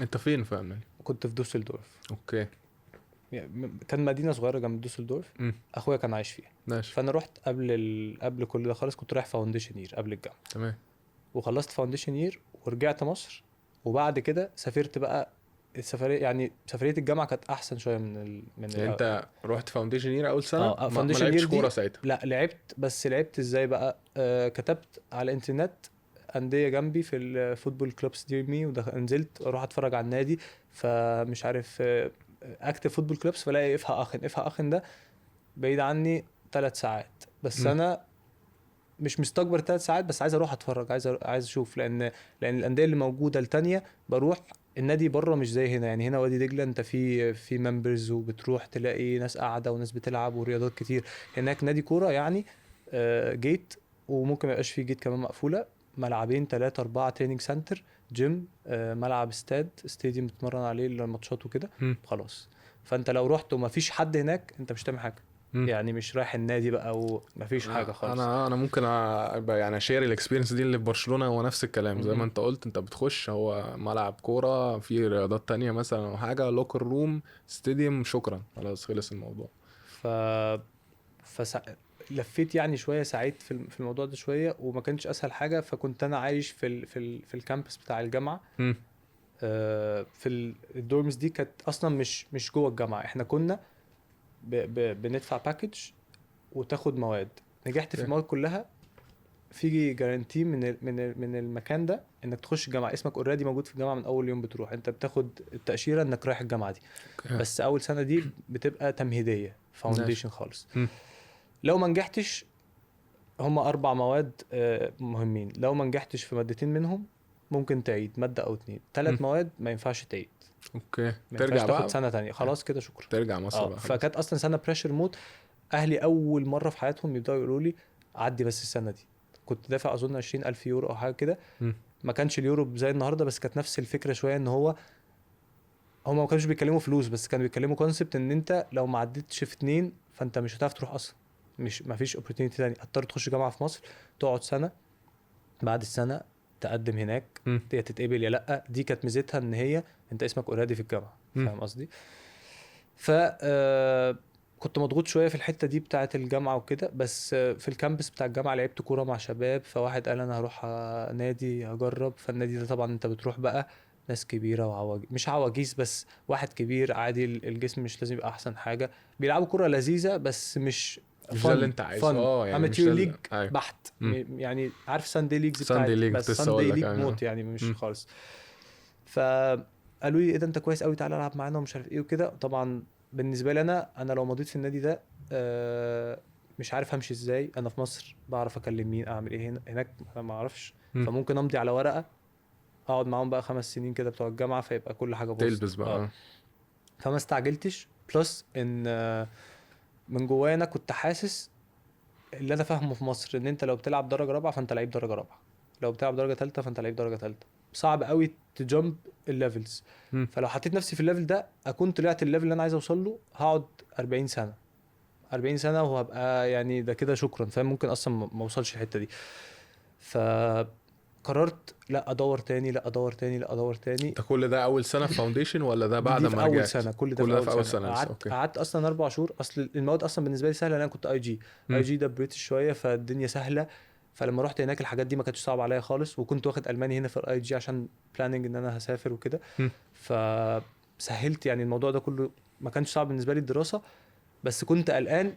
انت فين في المانيا؟ كنت في دوسلدورف، اوكي. يعني كان مدينه صغيره جنب دوسلدورف، مم. اخويا كان عايش فيها. ماشي. فانا رحت قبل كل ده خالص، كنت رايح فاونديشن يير قبل الجامعه، تمام. وخلصت فاونديشن يير ورجعت مصر. وبعد كده سافرت بقى السفريه، يعني سفريه الجامعه كانت احسن شويه يعني انت رحت فاونديشن يير اول سنه، ما فاونديشن لعبتش يير دي كوره ساعتها؟ لا لعبت، بس لعبت ازاي بقى، كتبت على الانترنت انديه جنبي في الفوتبول كلوبس دي مي، ونزلت اروح اتفرج على النادي، فمش عارف اكتب فوتبول كلوبس، فلاقي افها اخن ده بعيد عني 3 ساعات. بس مم. انا مش مستكبر 3 ساعات، بس عايز اروح اتفرج، عايز اشوف، لان الانديه اللي موجوده التانية بروح. النادي بره مش زي هنا، يعني هنا وادي دجله انت في ممبرز، وبتروح تلاقي ناس قاعده وناس بتلعب ورياضات كتير. هناك نادي كوره يعني جيت، وممكن ما يبقاش فيه جيت كمان، مقفوله، ملعبين 3 4 تريننج سنتر، جيم، ملعب استاديوم بتتمرن عليه الماتشات وكده، مم. خلاص. فانت لو رحت وما فيش حد هناك انت مش تعمل حاجه، مم. يعني مش رايح النادي بقى ومفيش حاجه خالص. انا ممكن ابقى يعني اشير الاكسبيرينس دي اللي في برشلونه، هو نفس الكلام زي ما انت قلت. انت بتخش هو ملعب كوره، في رياضات تانية مثلا او حاجه، لوكر روم، ستاديوم، شكرا خلاص خلص الموضوع. ف لفيت يعني شويه، سعيت في الموضوع ده شويه، وما كانش اسهل حاجه. فكنت انا عايش في الكامبس بتاع الجامعه، مم. في الدورمز دي كانت اصلا مش جوه الجامعه، احنا كنا بندفع باكج وتاخد مواد. نجحت في اوكي. المواد كلها، في جارانتي من المكان ده انك تخش الجامعه، اسمك اوريدي موجود في الجامعه من اول يوم بتروح، انت بتاخد التاشيره انك رايح الجامعه دي. اوكي. بس اول سنه دي بتبقى تمهيديه، ماشي. فاونديشن خالص. مم. لو ما نجحتش، هم 4 مواد مهمين، لو ما نجحتش في مادتين منهم ممكن تعيد ماده او 2. 3 مم. مواد ما ينفعش تعيد، اوكي. ما ينفعش ترجع تاخد بقى، سنه تانية، خلاص كده شكرا. ترجع مصر بقى خلاص. فكانت اصلا سنه بريشر موت. اهلي اول مره في حياتهم يبداوا يقولوا لي عدي بس السنه دي. كنت دافع اظن 20,000 يورو او حاجه كده، مم. ما كانش اليورو زي النهارده، بس كانت نفس الفكره شويه، ان هو هم ما كانوش بيتكلموا فلوس، بس كانوا بيتكلموا كونسبت ان انت لو ما عدتش في 2 فانت مش هتعرف تروح اصلا. مش ما فيش اوبورتيونيتي تاني، هتضطر تخش جامعه في مصر، تقعد سنه، بعد السنه تقدم هناك، يا تتقبل يا لا. دي كانت ميزتها ان هي انت اسمك اوريدي في الجامعه، فاهم قصدي؟ ف كنت مضغوط شويه في الحته دي بتاعه الجامعه وكده. بس في الكامبس بتاع الجامعه لعبت كوره مع شباب، فواحد قال انا هروح نادي اجرب. فالنادي ده طبعا انت بتروح بقى ناس كبيره وعواجيز، مش عواجيز بس، واحد كبير عادي الجسم مش لازم يبقى احسن حاجه، بيلعبوا كوره لذيذه بس مش مش ده اللي انت عايزه. يعني مش اماتير ده ليج ايوه. بحت. يعني عارف ساندي ليجز ساندي بتاعت، ليج كنت بس لسه ساندي اقول لك. ليج ايوه. موت يعني، مش خالص. فقالوا لي ايه ده انت كويس قوي، تعالى العب معانا ومش عارف ايه وكده. طبعا بالنسبه لي انا لو مضيت في النادي ده مش عارف همشي ازاي. انا في مصر بعرف اكلم مين، اعمل ايه، هناك انا ما اعرفش. فممكن امضي على ورقه اقعد معاهم بقى 5 سنين كده بتوع الجامعه، فيبقى كل حاجه تلبس بوظت. بقى. فما استعجلتش. بلس ان من جوايا انا كنت حاسس اللي انا فاهمه في مصر، ان انت لو بتلعب درجه رابعه فانت لعيب درجه رابعه، لو بتلعب درجه ثالثه فانت لعيب درجه ثالثه. صعب قوي تجمب الليفلز. فلو حطيت نفسي في الليفل ده، اكون طلعت الليفل اللي انا عايز اوصل له، هقعد 40 سنه 40 سنه وهبقى يعني ده كده شكرا، فاهم؟ ممكن اصلا ما اوصلش الحته دي. فقررت لا ادور تاني، لا ادور تاني، لا ادور تاني. انت كل ده اول سنه في فاونديشن ولا ده بعد دي في ما اول رجعت؟ سنه، كل ده كل في ده اول في اول سنه. سنه لسه. اوكي. قعدت اصلا 4 شهور. اصل المواد اصلا بالنسبه لي سهله، انا كنت اي جي. اي جي ده بريتش شويه، فالدنيا سهله. فلما رحت هناك الحاجات دي ما كانتش صعبه عليا خالص، وكنت واخد الماني هنا في الاي جي عشان بلاننج ان انا هسافر وكده. فسهلت يعني الموضوع ده كله، ما كانش صعب بالنسبه لي الدراسه. بس كنت قلقان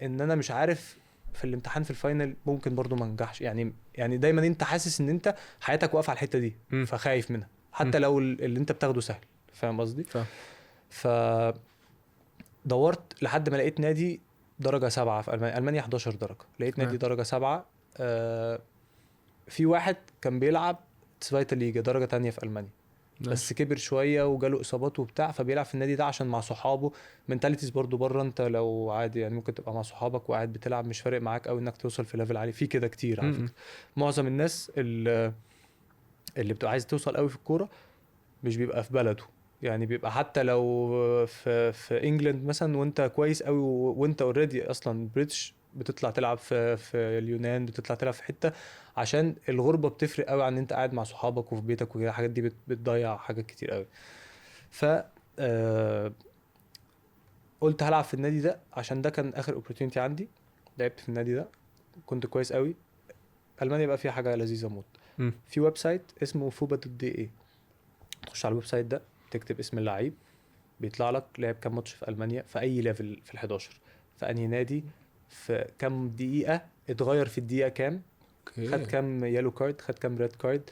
ان انا مش عارف في الامتحان في الفاينل ممكن برضو ما انجحش. يعني دايما انت حاسس ان انت حياتك واقفه على الحته دي، فخايف منها حتى لو اللي انت بتاخده سهل، فاهم قصدي؟ فدورت لحد ما لقيت نادي درجه 7 في المانيا. المانيا 11 درجه، لقيت نادي درجه 7. في واحد كان بيلعب سفايتا ليجا درجه تانية في المانيا، بس كبر شويه وجاله اصابات وبتاع، فبيلعب في النادي ده عشان مع صحابه. منتاليتيز برضو بره، انت لو عادي يعني ممكن تبقى مع صحابك وقاعد بتلعب، مش فارق معاك قوي انك توصل في ليفل عالي. في كده كتير على فكره. معظم الناس اللي بتبقى عايز توصل قوي في الكوره مش بيبقى في بلده، يعني بيبقى حتى لو في انجلند مثلا وانت كويس قوي وانت اوريدي اصلا بريتش، بتطلع تلعب في اليونان، بتطلع تلعب في حته، عشان الغربه بتفرق قوي عن ان انت قاعد مع صحابك وفي بيتك وكده. الحاجات دي بتضيع حاجات كتير قوي. ف قلت هلعب في النادي ده عشان ده كان اخر اوبورتيونيتي عندي. لعبت في النادي ده، كنت كويس قوي. المانيا بقى فيها حاجه لذيذه موت. في ويب سايت اسمه fuba.de، تخش على الويب سايت ده، تكتب اسم اللعيب، بيطلع لك لعب كام ماتش في المانيا في اي ليفل في ال11، في انهي نادي، في كام دقيقه، اتغير في الدقيقه كام، خد كام يالو كارد، خد كام ريد كارد،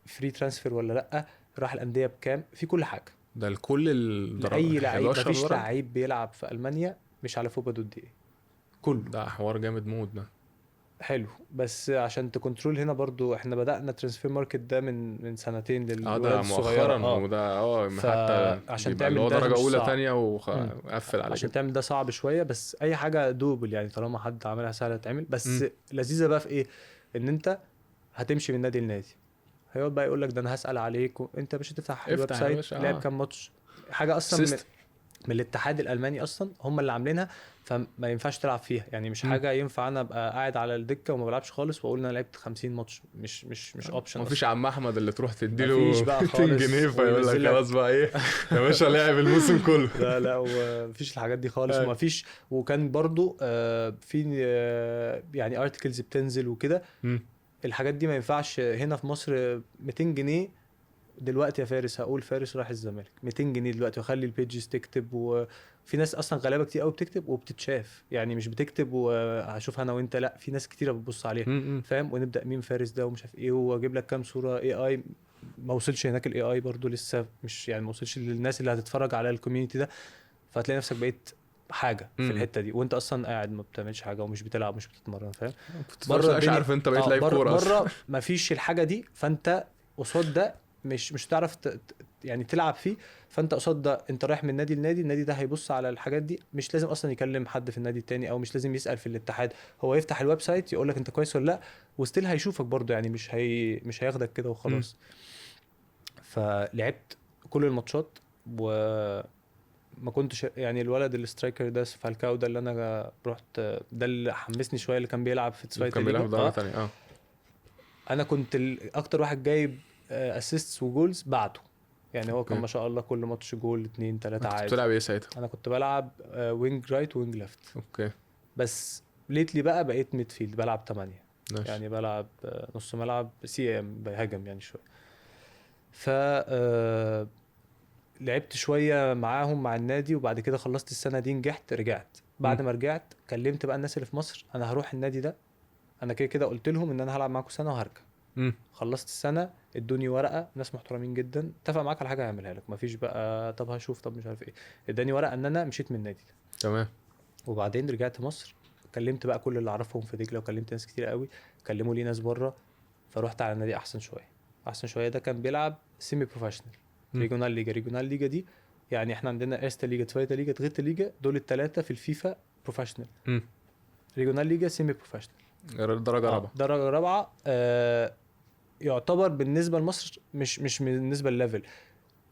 فري ترانسفير ولا لا، راح الانديه بكام، في كل حاجه. ده لكل الدرجه اي لعيب، 11 مفيش درجه؟ لعيب بيلعب في المانيا مش على fuba.de كله. ده حوار جامد موت ده. حلو. بس عشان تكنترول هنا برضو، احنا بدأنا ترانسفير ماركت ده من سنتين للولاد ده الصغيرة. مؤخرا. وده حتى عشان بيبقى اللي تعمل هو ده درجه مش اولى صعب. تانية وقفل على عشان كده. تعمل ده صعب شوية، بس اي حاجة دوبل يعني طالما حد عملها سهلة تعمل. بس لذيذة بقى في ايه، ان انت هتمشي من نادي لنادي، هيقعد بقى يقول لك ده انا هسأل عليك، وانت مش هتفتح الويب افتح يا سايت باشا. لعب كام ماتش، حاجة اصلا من الاتحاد الالماني اصلا هم اللي عاملينها، فما ينفعش تلعب فيها. يعني مش حاجه ينفع انا ابقى قاعد على الدكه وما بلعبش خالص واقول انا لعبت 50 ماتش. مش اوبشن. مفيش عم احمد اللي تروح تديله مفيش بقى 200 جنيه فيقول لك خلاص بقى ايه يا باشا لعب الموسم كله. لا ومفيش الحاجات دي خالص. ومفيش. وكان برضو في يعني ارتكلز بتنزل وكده، الحاجات دي ما ينفعش هنا في مصر. 200 جنيه دلوقتي يا فارس، هقول فارس راح الزمالك 200 جنيه دلوقتي، وخلي البيجز تكتب. وفي ناس اصلا غلابه كتير قوي بتكتب وبتتشاف، يعني مش بتكتب وهشوف انا وانت، لا في ناس كتيره بتبص عليها، فاهم؟ ونبدا مين فارس ده ومش عارف ايه، واجيب لك كام صوره اي. ما وصلش هناك الاي اي برضو لسه، مش يعني ما وصلش للناس اللي هتتفرج على الكوميونتي ده. فهتلاقي نفسك بقيت حاجه في الحته دي وانت اصلا قاعد ما بتعملش حاجه ومش بتلعب مش بتتمرن، فاهم؟ بره مش عارف انت بقيت لعيب كوره اصلا. بره مفيش الحاجه دي، فانت قصاد ده مش هتعرف يعني تلعب فيه. فانت قصاد ده انت رايح من نادي لنادي، النادي ده هيبص على الحاجات دي، مش لازم اصلا يكلم حد في النادي التاني، او مش لازم يسال في الاتحاد. هو يفتح الويب سايت يقول لك انت كويس ولا لا، وستيل هيشوفك برضو، يعني مش هياخدك كده وخلاص. فلعبت كل الماتشات، ومن ما كنتش يعني الولد السترايكر ده فالكاو ده اللي انا رحت، ده اللي حمسني شويه، اللي كان بيلعب في تسفايت كان بيلعب في درجه ليجا. ثانيه. انا كنت اكتر واحد جايب اسيستس وجولز بعده، يعني هو كان اوكي. ما شاء الله كل ماتش جول 2 3 انت كنت عادي. بتلعب ايه ساعتها؟ انا كنت بلعب وينج رايت وينج ليفت، اوكي بس ليتلي بقى بقيت ميدفيلد بلعب 8، ماشي. يعني بلعب نص ملعب سي ام بهاجم يعني شويه. ف لعبت شويه معاهم مع النادي، وبعد كده خلصت السنه دي نجحت رجعت. بعد ما رجعت كلمت بقى الناس اللي في مصر، انا هروح النادي ده، انا كده كده قلت لهم ان انا هلعب معاكم سنه وهرجع. امم خلصت السنه ادوني ورقه، ناس محترمين جدا، اتفق معاك على حاجه هيعملها لك، مفيش بقى طب هشوف طب مش عارف ايه. اداني ورقه ان انا مشيت من النادي ده. تمام. وبعدين رجعت مصر، كلمت بقى كل اللي اعرفهم في دجله، وكلمت ناس كتير قوي، كلموا لي ناس بره. فروحت على نادي احسن شويه. احسن شويه ده كان بيلعب سيمي بروفيشنال، ريجونال ليجا. ريجونال ليجا دي يعني احنا عندنا ايرستا ليجا، توايتا ليجا، تغيرتا ليجا، دول الثلاثه في الفيفا بروفيشنال. امم ريجونال ليجا سيمي بروفيشنال، درجه رابعه. درجه رابعه. يعتبر بالنسبه لمصر مش بالنسبه لليفل،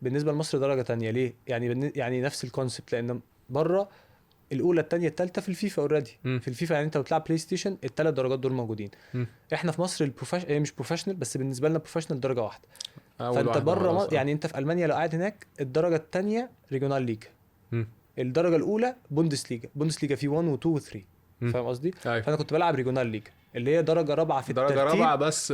بالنسبه لمصر درجه تانية. ليه؟ يعني نفس الكونسبت، لان بره الاولى الثانيه الثالثه في الفيفا اوريدي. في الفيفا يعني انت بتلعب بلاي ستيشن الثلاث درجات دول موجودين. احنا في مصر هي مش بروفيشنال، بس بالنسبه لنا بروفيشنال درجه واحده. فانت بره يعني انت في المانيا لو قاعد هناك الدرجه الثانيه ريجونال ليج، الدرجه الاولى بوندس ليجا. بوندس ليجا في 1 و 2 و 3، فاهم قصدي؟ فانا كنت بلعب ريجونال ليج اللي هي درجه رابعه في الترتيب. درجه رابعه بس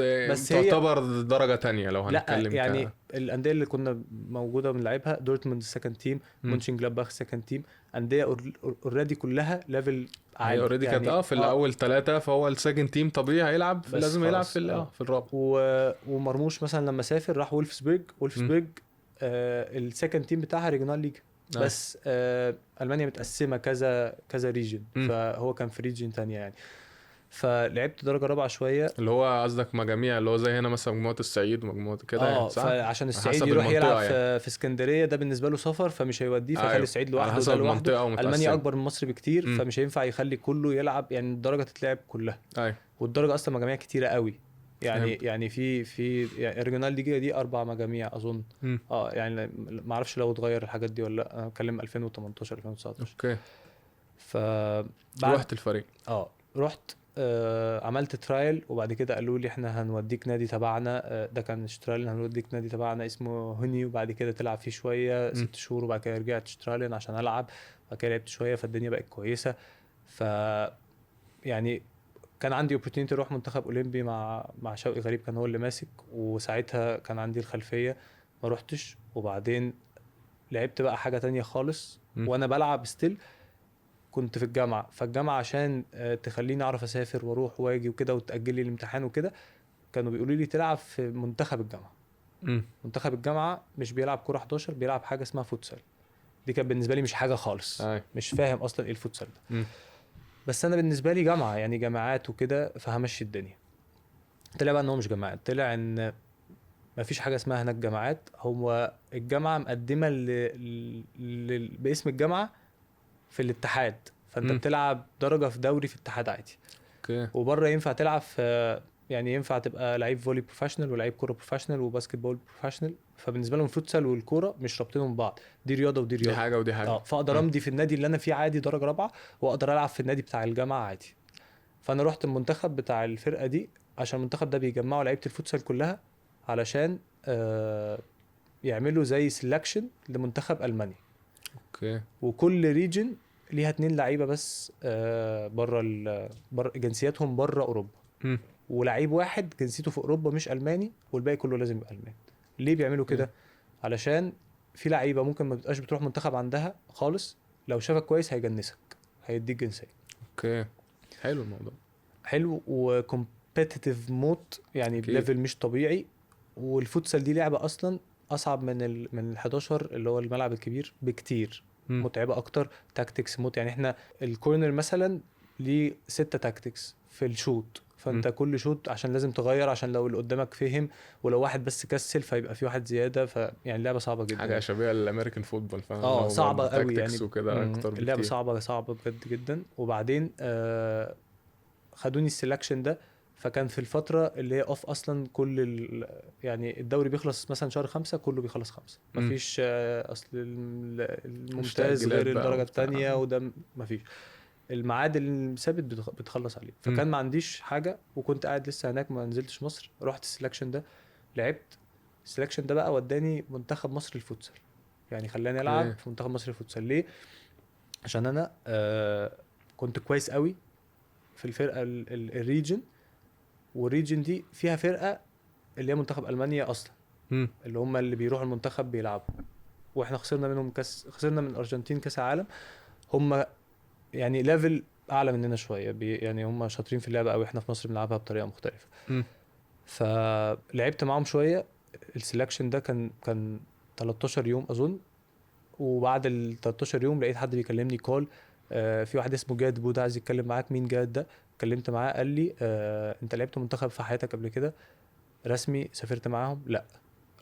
تعتبر درجه تانية لو هنتكلم. لا يعني الانديه اللي كنا موجوده بنلعبها، دورتموند سكند تيم، مونشن جلادباخ سكند تيم، انديه اوريدي كلها ليفل عالي. اوريدي يعني كانت في الاول ثلاثه، فهو السكند تيم طبيعي هيلعب، لازم يلعب في الرابع. ومرموش مثلا لما سافر راح وولفسبرج. السكند تيم بتاعها ريجونال ليج، بس المانيا متقسمه كذا ريجن، فهو كان في ريجن تانية يعني. فلعبت درجه رابعه شويه، اللي هو قصدك مجاميع، اللي هو زي هنا مثلا مجموعه الصعيد ومجموعه كده يعني، صح؟ فعشان الصعيد يروح يلعب يعني في اسكندريه ده بالنسبه له سفر، فمش هيوديه، فخلي الصعيد لوحده وده لوحده. المانيا اكبر من مصر بكتير، فمش هينفع يخلي كله يلعب، يعني الدرجه تتلعب كلها. والدرجه اصلا مجاميع كتيره قوي يعني. يعني في يعني الريجونال دي 4 مجاميع اظن. يعني ما اعرفش لو اتغير الحاجات دي ولا لا، انا بتكلم 2018 2019. اوكي. رحت الفريق. رحت عملت ترايل، وبعد كده قالوا لي احنا هنوديك نادي تبعنا. ده كان ترايل، هنوديك نادي تبعنا اسمه هوني، وبعد كده تلعب فيه شويه 6 شهور، وبعد كده رجعت ترايل عشان العب. بعد كده لعبت شويه، فالدنيا بقت كويسه. ف يعني كان عندي اوبورتيونيتي اروح منتخب اولمبي مع شوقي غريب، كان هو اللي ماسك، وساعتها كان عندي الخلفيه، ما روحتش. وبعدين لعبت بقى حاجه تانية خالص وانا بلعب ستيل. كنت في الجامعه، فالجامعه عشان تخليني اعرف اسافر واروح واجي وكده، وتاجل لي الامتحان وكده، كانوا بيقولوا لي تلعب في منتخب الجامعه. منتخب الجامعه مش بيلعب كوره 11، بيلعب حاجه اسمها فوتسال. دي كانت بالنسبه لي مش حاجه خالص، مش فاهم اصلا ايه الفوتسال ده. بس انا بالنسبه لي جامعه يعني جامعات وكده، فهمشي الدنيا. طلع بقى ان هو مش جامعات، طلع ان ما فيش حاجه اسمها هناك جامعات. هو الجامعه مقدمه باسم الجامعه في الاتحاد، فانت بتلعب درجه في دوري في اتحاد عادي. وبره ينفع تلعب في، يعني ينفع تبقى لعيب فولي بروفيشنال ولعيب كوره بروفيشنال وباسكت بول بروفيشنال. فبالنسبه لهم الفوتسال والكوره مش رابطينهم ببعض، دي رياضه ودي رياضه، دي حاجه ودي حاجه. فاقدر امضي في النادي اللي انا فيه عادي درجه رابعه، واقدر العب في النادي بتاع الجامعه عادي. فانا رحت المنتخب بتاع الفرقه دي، عشان المنتخب ده بيجمعوا لعيبه الفوتسال كلها علشان يعملوا زي سيلكشن لمنتخب المانيا. وكل ريجن ليها 2 لعيبه بس بره جنسياتهم بره اوروبا، ولعيب واحد جنسيته في اوروبا مش الماني، والباقي كله لازم يبقى الماني. ليه بيعملوا كده؟ علشان في لعيبه ممكن ما تبقاش بتروح منتخب عندها خالص، لو شافك كويس هيجنسك، هيديك جنسيه. حلو الموضوع، حلو وكومبيتيتيف موت يعني بليفل مش طبيعي. والفوتسال دي لعبه اصلا اصعب من ال11 اللي هو الملعب الكبير بكتير، متعبه اكتر، تاكتكس موت. يعني احنا الكورنر مثلا ليه 6 تاكتكس في الشوت، فانت كل شوت عشان لازم تغير، عشان لو اللي قدامك فهم، ولو واحد بس كسل فيبقى في واحد زياده. فيعني لعبه صعبه جدا، حاجه شبيهه للامريكان فوتبول، صعبه قوي يعني. اكتر بكتير. اللعبه صعبه بجد جدا. وبعدين خدوني السelection ده، فكان في الفتره اللي هي اوف اصلا يعني الدوري بيخلص مثلا شهر 5 كله بيخلص 5 مفيش اصل الممتاز تأجيلات غير بقى الدرجه وبتاع. الثانيه وده مفيش الميعاد الثابت بتخلص عليه. فكان ما عنديش حاجه وكنت قاعد لسه هناك ما نزلتش مصر. رحت السelection ده لعبت. السelection ده بقى وداني منتخب مصر الفوتسال، يعني خلاني العب اوكي. في منتخب مصر الفوتسال. ليه؟ عشان انا كنت كويس قوي في الفرقه الريجن، والريجن دي فيها فرقه اللي هي منتخب المانيا اصلا، مم. اللي هم اللي بيروحوا المنتخب بيلعبوا. واحنا خسرنا منهم خسرنا من الارجنتين كاس عالم. هم يعني ليفل اعلى مننا شويه يعني هم شاطرين في اللعبه قوي، احنا في مصر بنلعبها بطريقه مختلفه. مم. فلعبت معاهم شويه. السلكشن ده كان 13 يوم اظن. وبعد ال 13 يوم لقيت حد بيكلمني كول، في واحد اسمه جاد بودا عايز يتكلم معاك. مين جاد ده؟ اتكلمت معاه قال لي انت لعبت منتخب في حياتك قبل كده رسمي؟ سافرت معاهم؟ لا،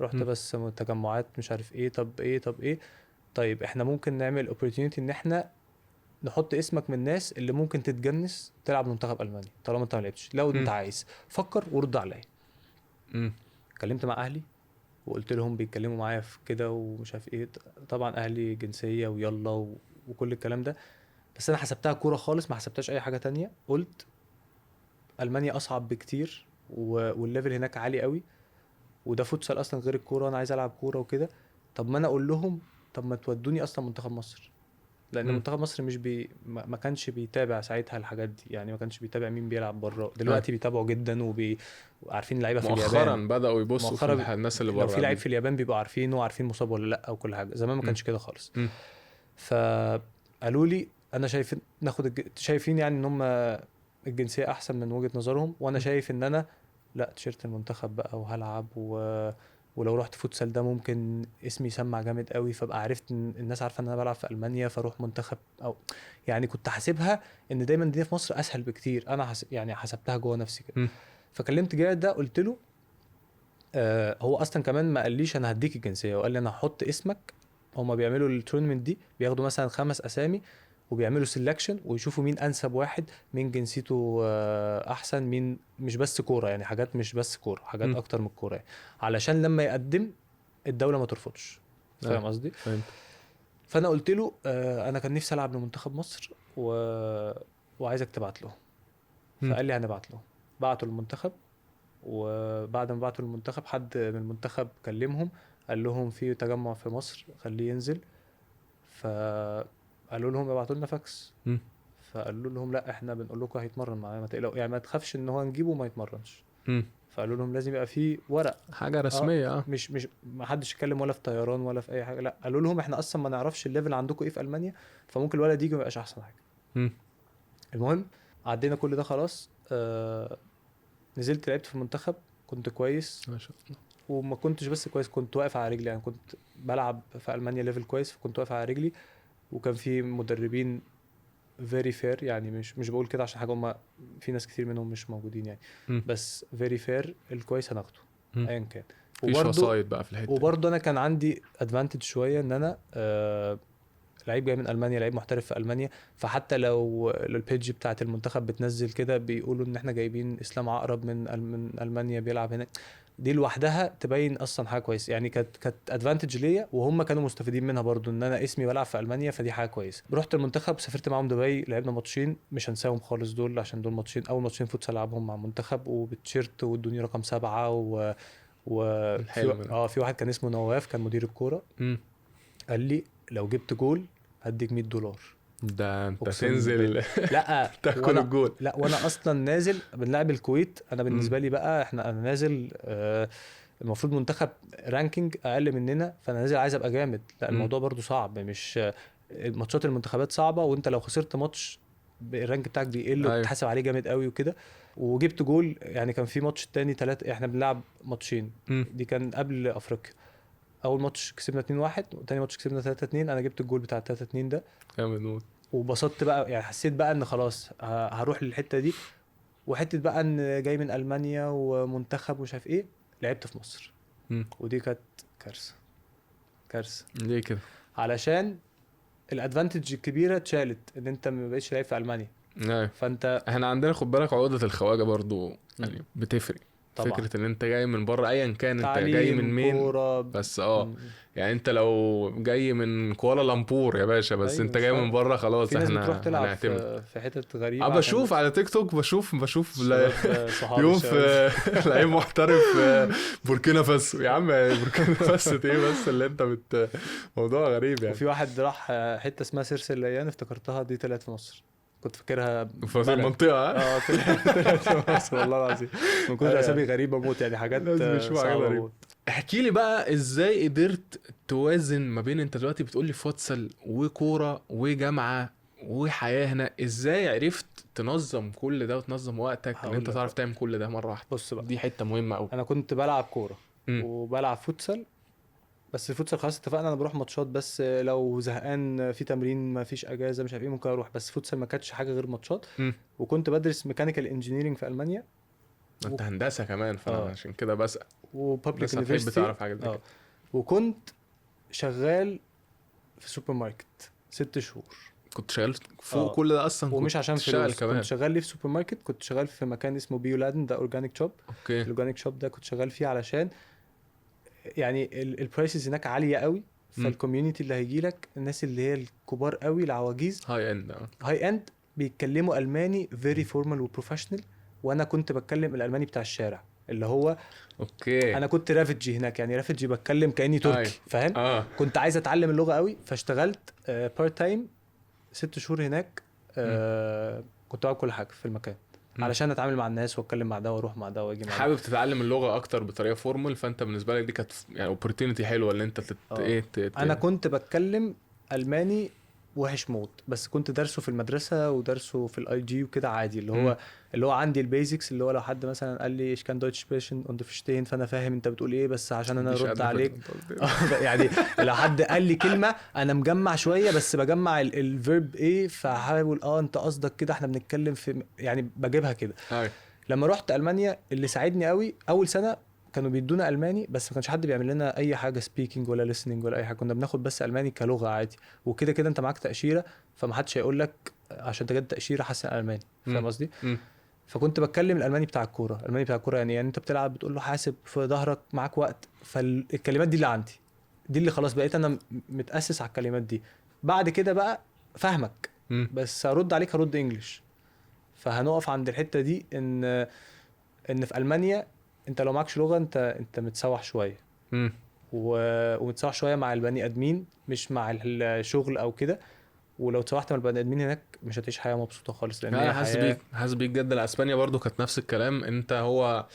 رحت مم. بس تجمعات مش عارف ايه. طب ايه طيب احنا ممكن نعمل opportunity ان احنا نحط اسمك من الناس اللي ممكن تتجنس تلعب منتخب المانيا طالما انت ما لعبتش. لو انت مم. عايز فكر ورد عليا. مم. اتكلمت مع اهلي وقلت لهم بيتكلموا معايا في كده ومش عارف ايه. طبعا اهلي جنسيه ويلا وكل الكلام ده. بس انا حسبتها كوره خالص، ما حسبتهاش اي حاجه تانية. قلت المانيا اصعب بكتير والليفل هناك عالي قوي، وده فوتسال اصلا غير الكوره وانا عايز العب كوره وكده. طب ما انا اقول لهم طب ما تودوني اصلا منتخب مصر، لان مم. منتخب مصر مش ما كانش بيتابع ساعتها الحاجات دي. يعني ما كانش بيتابع مين بيلعب بره. أيوة. دلوقتي بيتابعوا جدا وعارفين اللعيبه في مؤخرا اليابان. بدأوا يبصوا في مؤخرا الناس اللي لو بره في لعيب قبل. في اليابان بيبقوا عارفينه وعارفين مصاب ولا لا او كل حاجه. زمان ما مم. كانش كده خالص. مم. فقالوا لي انا ناخد شايفين يعني ان هم الجنسيه احسن من وجهه نظرهم، وانا مم. شايف ان انا لا، تيشيرت المنتخب بقى وهلعب ولو رحت فوتسال ده ممكن اسمي يسمع جامد قوي، فابقى عرفت ان الناس عارفه ان انا بلعب في المانيا فاروح منتخب. او يعني كنت حاسبها ان دايما الدنيا في مصر اسهل بكتير. انا يعني حسبتها جوه نفسي كده. مم. فكلمت جاد ده قلت له هو اصلا كمان ما قاليش انا هديك الجنسيه، وقال لي انا هحط اسمك. هما بيعملوا التورنمنت دي بياخدوا مثلا 5 اسامي وبيعملوا سيلكشن ويشوفوا مين انسب واحد، مين جنسيته احسن، مين مش بس كوره يعني حاجات مش بس كوره، حاجات مم. اكتر من الكوره يعني. علشان لما يقدم الدوله ما ترفضش. أيوة. فاهم قصدي؟ فهمت. فانا قلت له انا كان نفسي العب لمنتخب مصر وعايزك تبعت له. مم. فقال لي هنبعت له. بعتوا المنتخب. وبعد ما بعتوا المنتخب حد من المنتخب كلمهم قال لهم في تجمع في مصر خليه ينزل. فقالوا لهم ابعتوا لنا فاكس. مم. فقالوا لهم لا احنا بنقول لكم هيتمرن معانا ما تقلقوا، يعني ما تخافش ان هو نجيبه ما يتمرنش. مم. فقالوا لهم لازم يبقى فيه ورق. حاجة رسمية. مش ما حدش يتكلم ولا في طيران ولا في اي حاجه. لا، قالوا لهم احنا اصلا ما نعرفش الليفل عندكم ايه في المانيا، فممكن الولد يجي ما يبقاش احسن حاجه. مم. المهم عدينا كل ده خلاص. نزلت لعبت في المنتخب. كنت كويس ما شاء الله. وما كنتش بس كويس، كنت واقف على رجلي. يعني كنت بلعب في المانيا ليفل كويس فكنت واقف على رجلي. وكان في مدربين فيري فير، يعني مش بقول كده عشان حاجه، هم في ناس كتير منهم مش موجودين يعني. مم. بس فيري فير، الكويس هناخده مم. ايا كان. مفيش وسايط بقى في الحتة دي. وبرضه انا كان عندي ادفانتج شويه ان انا لعيب جاي من المانيا، لعيب محترف في المانيا. فحتى لو البيج بتاعه المنتخب بتنزل كده بيقولوا ان احنا جايبين اسلام عقرب من المانيا بيلعب هنا، دي لوحدها تبين اصلا حاجه كويسه. يعني كانت ادفانتج ليا وهم كانوا مستفيدين منها برضو ان انا اسمي بلعب في المانيا، فدي حاجه كويسه. رحت المنتخب سافرت معاهم دبي، لعبنا ماتشين مش هنساهم خالص دول، عشان دول ماتشين اول ماتشين فوتسال لعبهم مع منتخب وبتشيرت وادوني رقم 7 الحلم ده. في واحد كان اسمه نواف كان مدير الكوره. مم. قال لي لو جبت جول هديك $100. ده انت اقسم تنزل بالله. لا تاكل الجول. وانا اصلا نازل بنلعب الكويت. انا بالنسبه مم. لي بقى انا نازل المفروض منتخب رانكينج اقل مننا، فانا نازل عايز ابقى جامد. لا مم. الموضوع برضو صعب، مش ماتشات المنتخبات صعبه، وانت لو خسرت ماتش الرانك بتاعك بيقل ايوه. وبتحاسب عليه جامد قوي وكده. وجبت جول. يعني كان في ماتش تاني 3، احنا بنلعب ماتشين. مم. دي كان قبل افريقيا. اول ماتش كسبنا 2-1 وتاني ماتش كسبنا 3-2. انا جبت الجول بتاع 3-2 ده. جامد موت. وبسطت بقى، يعني حسيت بقى ان خلاص هروح للحته دي. وحته بقى ان جاي من المانيا ومنتخب ومش عارف ايه. لعبت في مصر. مم. ودي كانت كارثه. كارثه. ليه كده؟ علشان الادفانتج الكبيره اتشالت ان انت ما بقتش لعيب في المانيا. ايوه فانت احنا عندنا خد بالك عقدة الخواجة برضو يعني بتفرق. طبعا فكرة ان انت جاي من بره ايا كان انت جاي من تعليم مين، كوره بس م- يعني انت لو جاي من كوالالمبور يا باشا بس ايوه انت مش جاي من فارقه. بره خلاص في ناس بتروح احنا تلعب هنعتمد. في حتت غريبه اه عشان بشوف بس على تيك توك بشوف الشباب صحاب يوم الشباب. في لعيب محترف في بوركينا فاسو. يا عم بوركينا فاسو ايه بس اللي انت موضوع غريب يعني. وفي واحد راح حته اسمها سيرس الليان، افتكرتها دي طلعت في مصر، كنت فاكرها في بلد. المنطقة ها؟ اه طلعت في مصر والله العظيم، من كتر اسامي ايوه غريبه موت يعني، حاجات لازم يشوفوا حاجات صعبه غريبة. موت. احكي لي بقى ازاي قدرت توازن ما بين انت دلوقتي بتقول لي فوتسل وكورة وجامعة وحياة هنا، ازاي عرفت تنظم كل ده وتنظم وقتك ان هقول انت لك تعرف بقى، تعمل كل ده مرة واحدة؟ بص بقى، دي حتة مهمة قوي. انا كنت بلعب كوره امم وبلعب فوتسال، بس الفوتسال خلاص اتفقنا انا بروح ماتشات بس، لو زهقان في تمرين ما فيش اجازه مش عارف ايه ممكن اروح، بس فوتسال ما كانتش حاجه غير ماتشات. امم وكنت بدرس ميكانيكال انجينيرنج في المانيا و... انت هندسة كمان فانا اه عشان كده بسأل. وبابليك بس هتحب يونيفرسيتي. تعرف حاجات زي اه كده. وكنت شغال في سوبر ماركت 6 شهور. كنت شغال فوق اه كل ده اصلا؟ ومش كنت عشان بتشتغل فلوس، كنت كمان؟ شغال ليه في سوبر ماركت، كنت شغال في مكان اسمه بيو لادن، ده اورجانيك شوب. اوكي. الاورجانيك شوب ده كنت شغال فيه علشان يعني البرايسز هناك عاليه قوي، امم فالكوميونتي اللي هيجي لك الناس اللي هي الكبار قوي العواجيز هاي اند هاي اند بيتكلموا الماني فيري فورمال وبروفيشنال، وانا كنت بتكلم الالماني بتاع الشارع اللي هو اوكي. انا كنت رافجي هناك، يعني رافجي بتكلم كاني ايوه تركي فاهم. اه كنت عايز اتعلم اللغه قوي، فاشتغلت بارت تايم 6 شهور هناك. مم. كنت بعمل كل حاجه في المكان مم. علشان اتعامل مع الناس واتكلم مع ده واروح مع ده واجي مع ده. حابب تتعلم اللغة أكتر بطريقة فورمال، فأنت بالنسبة لك دي كانت يعني opportunity حلوة اللي أنت اه انا كنت بتكلم الماني وحش موت، بس كنت دارسه في المدرسه ودارسه في الاي جي وكده عادي، اللي مم. هو اللي هو عندي البيزكس، اللي هو لو حد مثلا قال لي ايش كان دويتش سبريشن اون فيشتين فانا فاهم انت بتقول ايه، بس عشان انا دي ارد شهادة فين عليك. أنت قلت إيه؟ يعني لو حد قال لي كلمه انا مجمع شويه بس بجمع الفيرب ايه، فحاول انت قصدك كده احنا بنتكلم في يعني بجيبها كده. أيوة. لما رحت المانيا اللي ساعدني قوي اول سنه كانوا بيدونا الماني، بس ما كانش حد بيعمل لنا اي حاجه سبيكينج ولا listening ولا اي حاجه، كنا بناخد بس الماني كلغه عادي، وكده كده انت معاك تاشيره، فما حدش هيقول لك عشان تجد تاشيره حسن الماني، مم. فاهم قصدي. مم. فكنت بتكلم الالماني بتاع الكوره، الالماني بتاع الكوره يعني انت بتلعب بتقول له حاسب في ظهرك معاك وقت، فالكلمات دي اللي عندي، دي اللي خلاص بقيت انا متاسس على الكلمات دي. بعد كده بقى فاهمك، مم. بس هرد عليك هرد انجلش. فهنقف عند الحته دي ان في المانيا انت لو معكش لغه انت متسوح شويه، مم. ومتسوح شويه مع البني ادمين مش مع الشغل او كده، ولو اتسوحت مع البني ادمين هناك مش هتعيش حياه مبسوطه خالص، لان أنا هي حاسس بيك حياه. حاسس بيك جدا. اسبانيا برضو كانت نفس الكلام. انت هو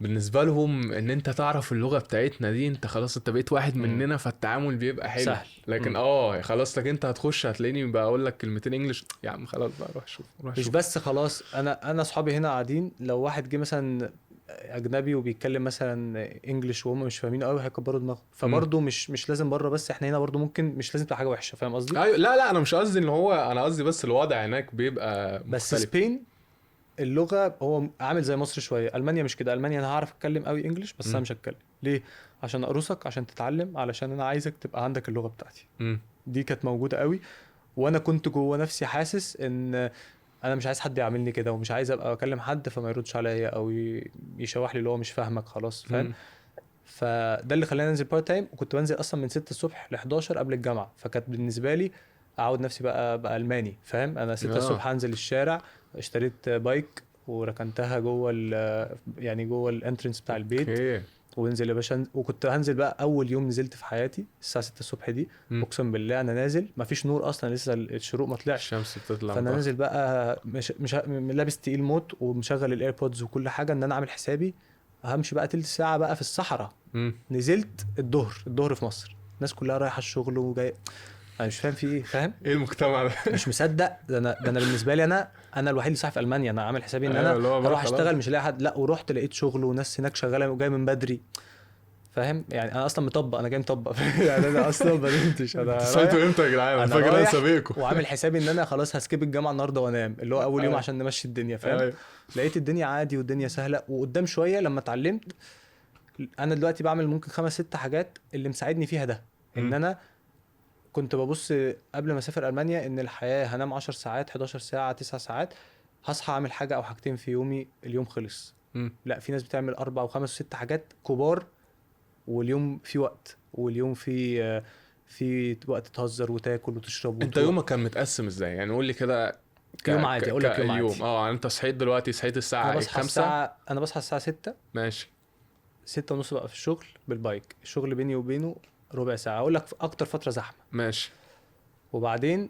بالنسبه لهم ان انت تعرف اللغه بتاعتنا دي انت خلاص انت بقيت واحد مم. مننا، فالتعامل بيبقى حلو. سهل. لكن مم. خلاص لك انت هتخش هتلاقيني بقول لك كلمتين انجلش، يا عم خلاص بقى روح شوف روح مش شوف. بس خلاص، انا اصحابي هنا قاعدين لو واحد جه مثلا اجنبي وبيتكلم مثلا انجلش وهم مش فاهمين قوي هيكبروا دماغهم، فبرضه مش لازم بره، بس احنا هنا برضه ممكن مش لازم تبقى حاجه وحشه، فاهم قصدي. ايوه لا انا مش قصدي ان هو، انا قصدي بس الوضع هناك بيبقى بس مختلف. سبين اللغه هو عامل زي مصر شويه، المانيا مش كده، المانيا انا هعرف اتكلم قوي انجلش بس انا مم. مش هتكلم ليه، عشان اقرصك عشان تتعلم، علشان انا عايزك تبقى عندك اللغه بتاعتي. مم. دي كانت موجوده قوي، وانا كنت جوه نفسي حاسس ان انا مش عايز حد يعاملني كده، ومش عايز ابقى اكلم حد فما يردش عليا او يشوح لي اللي هو مش فاهمك خلاص فاهم. مم. فده اللي خلاني انزل بارت تايم، وكنت بنزل اصلا من 6 الصبح ل 11 قبل الجامعه، فكانت بالنسبه لي اعود نفسي بقى الماني فاهم. انا 6 اه الصبح هنزل الشارع، اشتريت بايك وركنتها جوه يعني جوه الانترنس بتاع البيت، اوكي. وانزل يا باشا، وكنت هنزل بقى اول يوم نزلت في حياتي الساعه 6 الصبح دي، مم. اقسم بالله انا نازل مفيش نور اصلا لسه الشروق ما طلعش، الشمس بتطلع فانا متأخر. نازل بقى مش لابس تقيل موت ومشغل الايربودز وكل حاجه، ان انا عامل حسابي همشي بقى تلت ساعه بقى في الصحراء. مم. نزلت الظهر في مصر، الناس كلها رايحه الشغل وجاي، انا مش فاهم في ايه فاهم، ايه المجتمع ده؟ مش مصدق، ده انا بالنسبه لي انا الوحيد اللي صاحي في المانيا، انا عامل حسابي ان ايوه انا اللي هو بقى هروح خلاص. اشتغل مش هلاقي حد، لا ورحت لقيت شغل وناس هناك شغاله وجاي من بدري فاهم، يعني انا اصلا مطبق، انا جاي مطبق يعني انا اصلا ما نمتش، انتوا انا صحيتوا رايح، امتى يا جدعان؟ انا انا فاكر انا رايح سابقكم. وعامل حسابي ان انا خلاص هسكيب الجامعه النهارده وانام، اللي هو اول يوم ايوه عشان نمشي الدنيا فاهم. ايوه. لقيت الدنيا عادي والدنيا سهله، وقدام شويه لما اتعلمت انا دلوقتي بعمل ممكن 5 6 حاجات اللي مساعدني فيها ده، ان مم. انا كنت ببص قبل ما اسافر المانيا ان الحياه هنام 10 ساعات 11 ساعه 9 ساعات، هصحى اعمل حاجه او حاجتين في يومي، اليوم خلص. لا، في ناس بتعمل 4 و5 و6 حاجات كبار، واليوم في وقت، واليوم في وقت تهزر وتاكل وتشرب انت وتروح. يومك كان متقسم ازاي يعني؟ قول لي كده. يوم عادي، اقول لك يوم عادي. كيوم يعني انت صحيت دلوقتي، صحيت الساعه ايه؟ 5؟ انا بصحى الساعه 6. ماشي. 6 ونص بقى في الشغل بالبايك، الشغل بيني وبينه ربع ساعه، اقول لك اكتر فتره زحمه. ماشي. وبعدين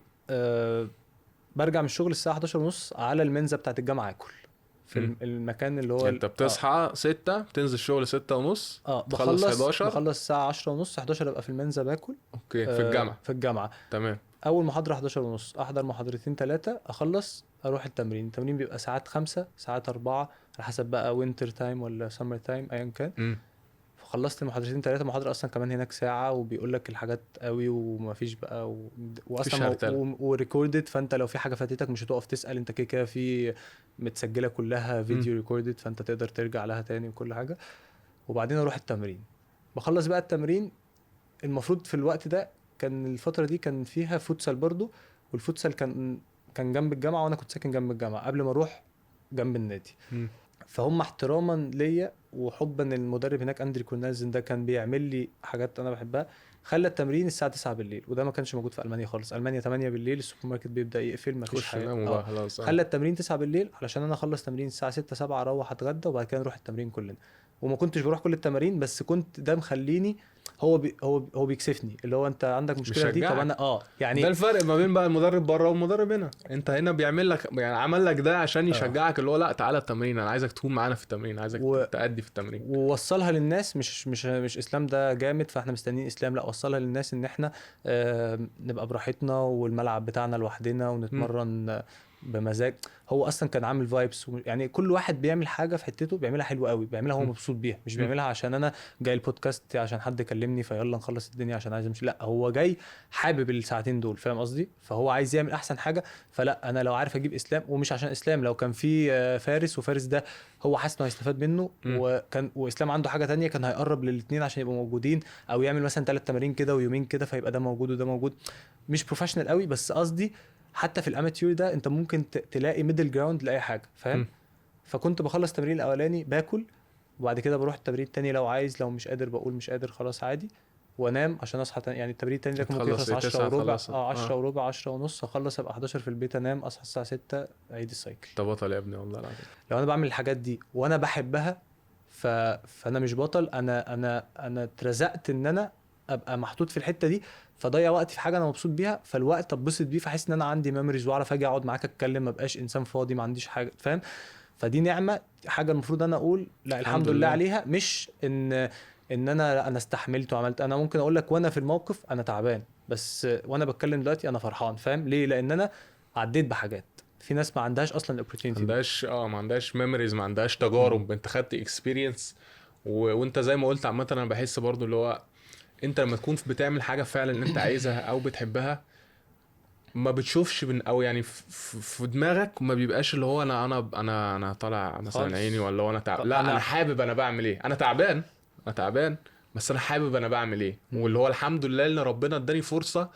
برجع من الشغل الساعه 11 ونص على المنزه بتاعت الجامعه اكل في المكان اللي هو يعني انت بتصحى 6 بتنزل الشغل 6 ونص، تخلص بخلص 11 الساعه 10 ونص 11 ابقى في المنزه باكل. اوكي. في الجامعه. في الجامعه. تمام. اول محاضره 11 ونص، احضر محاضرتين 3، اخلص اروح التمرين بيبقى ساعات 5 ساعات 4 على حسب بقى وينتر تايم ولا سمر تايم ايا كان. فخلصت المحاضرتين 3، محاضره اصلا كمان هناك ساعه، وبيقول لك الحاجات قوي ومفيش بقى واصلا وريكوردد، فانت لو في حاجه فاتتك مش هتقف تسال، انت كده في متسجله كلها فيديو ريكوردد، فانت تقدر ترجع لها تاني وكل حاجه. وبعدين اروح التمرين، بخلص بقى التمرين. المفروض في الوقت ده كان الفتره دي كان فيها فوتسال برضو، والفوتسال كان جنب الجامعه، وانا كنت ساكن جنب الجامعه قبل ما اروح جنب النادي. فهم احتراما ليا وحبا للمدرب هناك اندري كورنالزن ده، كان بيعمل لي حاجات انا بحبها، خلى التمرين الساعه 9 بالليل، وده ما كانش موجود في المانيا خالص. المانيا 8 بالليل السوبر ماركت بيبدا يقفل، ما فيش حاجه. خلى التمرين 9 بالليل علشان انا اخلص تمرين الساعه 6 7، اروح اتغدى وبعد كده نروح التمرين كلنا. وما كنتش بروح كل التمارين، بس كنت ده مخليني هو بيكسفني، اللي هو انت عندك مشكله دي، طب انا يعني ده الفرق ما بين بقى المدرب بره والمدرب هنا. انت هنا بيعمل لك يعني عمل لك ده عشان يشجعك، اللي هو لا تعالى التمرين، انا عايزك تكون معانا في التمرين، عايزك تأدي في التمرين. ووصلها للناس، مش اسلام ده جامد فاحنا مستنيين اسلام، لا، وصلها للناس ان احنا نبقى براحتنا والملعب بتاعنا لوحدنا ونتمرن بمزاج. هو اصلا كان عامل فايبس، يعني كل واحد بيعمل حاجه في حتته بيعملها حلوه قوي، بيعملها هو مبسوط بيها، مش بيعملها عشان انا جاي البودكاست عشان حد كلمني فيلا نخلص الدنيا عشان عايز امشي، لا، هو جاي حابب الساعتين دول، فاهم قصدي؟ فهو عايز يعمل احسن حاجه. فلا، انا لو عارف اجيب اسلام، ومش عشان اسلام، لو كان في فارس، وفارس ده هو حاسس انه هيستفاد منه، واسلام عنده حاجه تانية كان هيقرب للاثنين عشان يبقوا موجودين، او يعمل مثلا 3 تمارين كده ويومين كده، فيبقى ده موجود وده موجود. مش بروفيشنال قوي، بس قصدي حتى في الاماتيور ده انت ممكن تلاقي ميدل جراوند لاي حاجه، فاهم؟ فكنت بخلص التمرين الاولاني باكل، وبعد كده بروح التمرين التاني لو عايز، لو مش قادر بقول مش قادر خلاص عادي، وانام عشان اصحى يعني التمرين التاني ده ممكن يخلص 10 وربع 10 وربع 10 ونص، اخلص ابقى 11 في البيت، انام اصحى الساعه 6 اعيد السايكل. انت بطل يا ابني والله العظيم. لو انا بعمل الحاجات دي وانا بحبها فانا مش بطل، انا اترزقت ان انا ابقى محطوط في الحته دي، فضيع وقتي في حاجه انا مبسوط بيها، فالوقت اتبسط بيه، فاحس ان انا عندي ميموريز واعرف اجي اقعد معاك اتكلم، ما بقاش انسان فاضي ما عنديش حاجه، فاهم؟ فدي نعمه، حاجه المفروض انا اقول لا الحمد لله عليها، مش ان انا استحملت وعملت. انا ممكن اقول لك وانا في الموقف انا تعبان، بس وانا بتكلم دلوقتي انا فرحان، فاهم ليه؟ لان انا عديت بحاجات في ناس ما عندهاش اصلا الاوبورتيونيتي، ما عندهاش ميموريز، ما عندهاش تجارب. انت خدت اكسبيرينس وانت زي ما قلت عامه، انا بحس برضو اللي هو انت لما تكون بتعمل حاجه فعلا انت عايزها او بتحبها، ما بتشوفش او يعني في دماغك ما بيبقاش اللي هو انا طالع مثلا عيني، ولا هو لا انا حابب انا بعمل ايه، انا تعبان بس انا حابب انا بعمل ايه. واللي هو الحمد لله ان ربنا اداني فرصه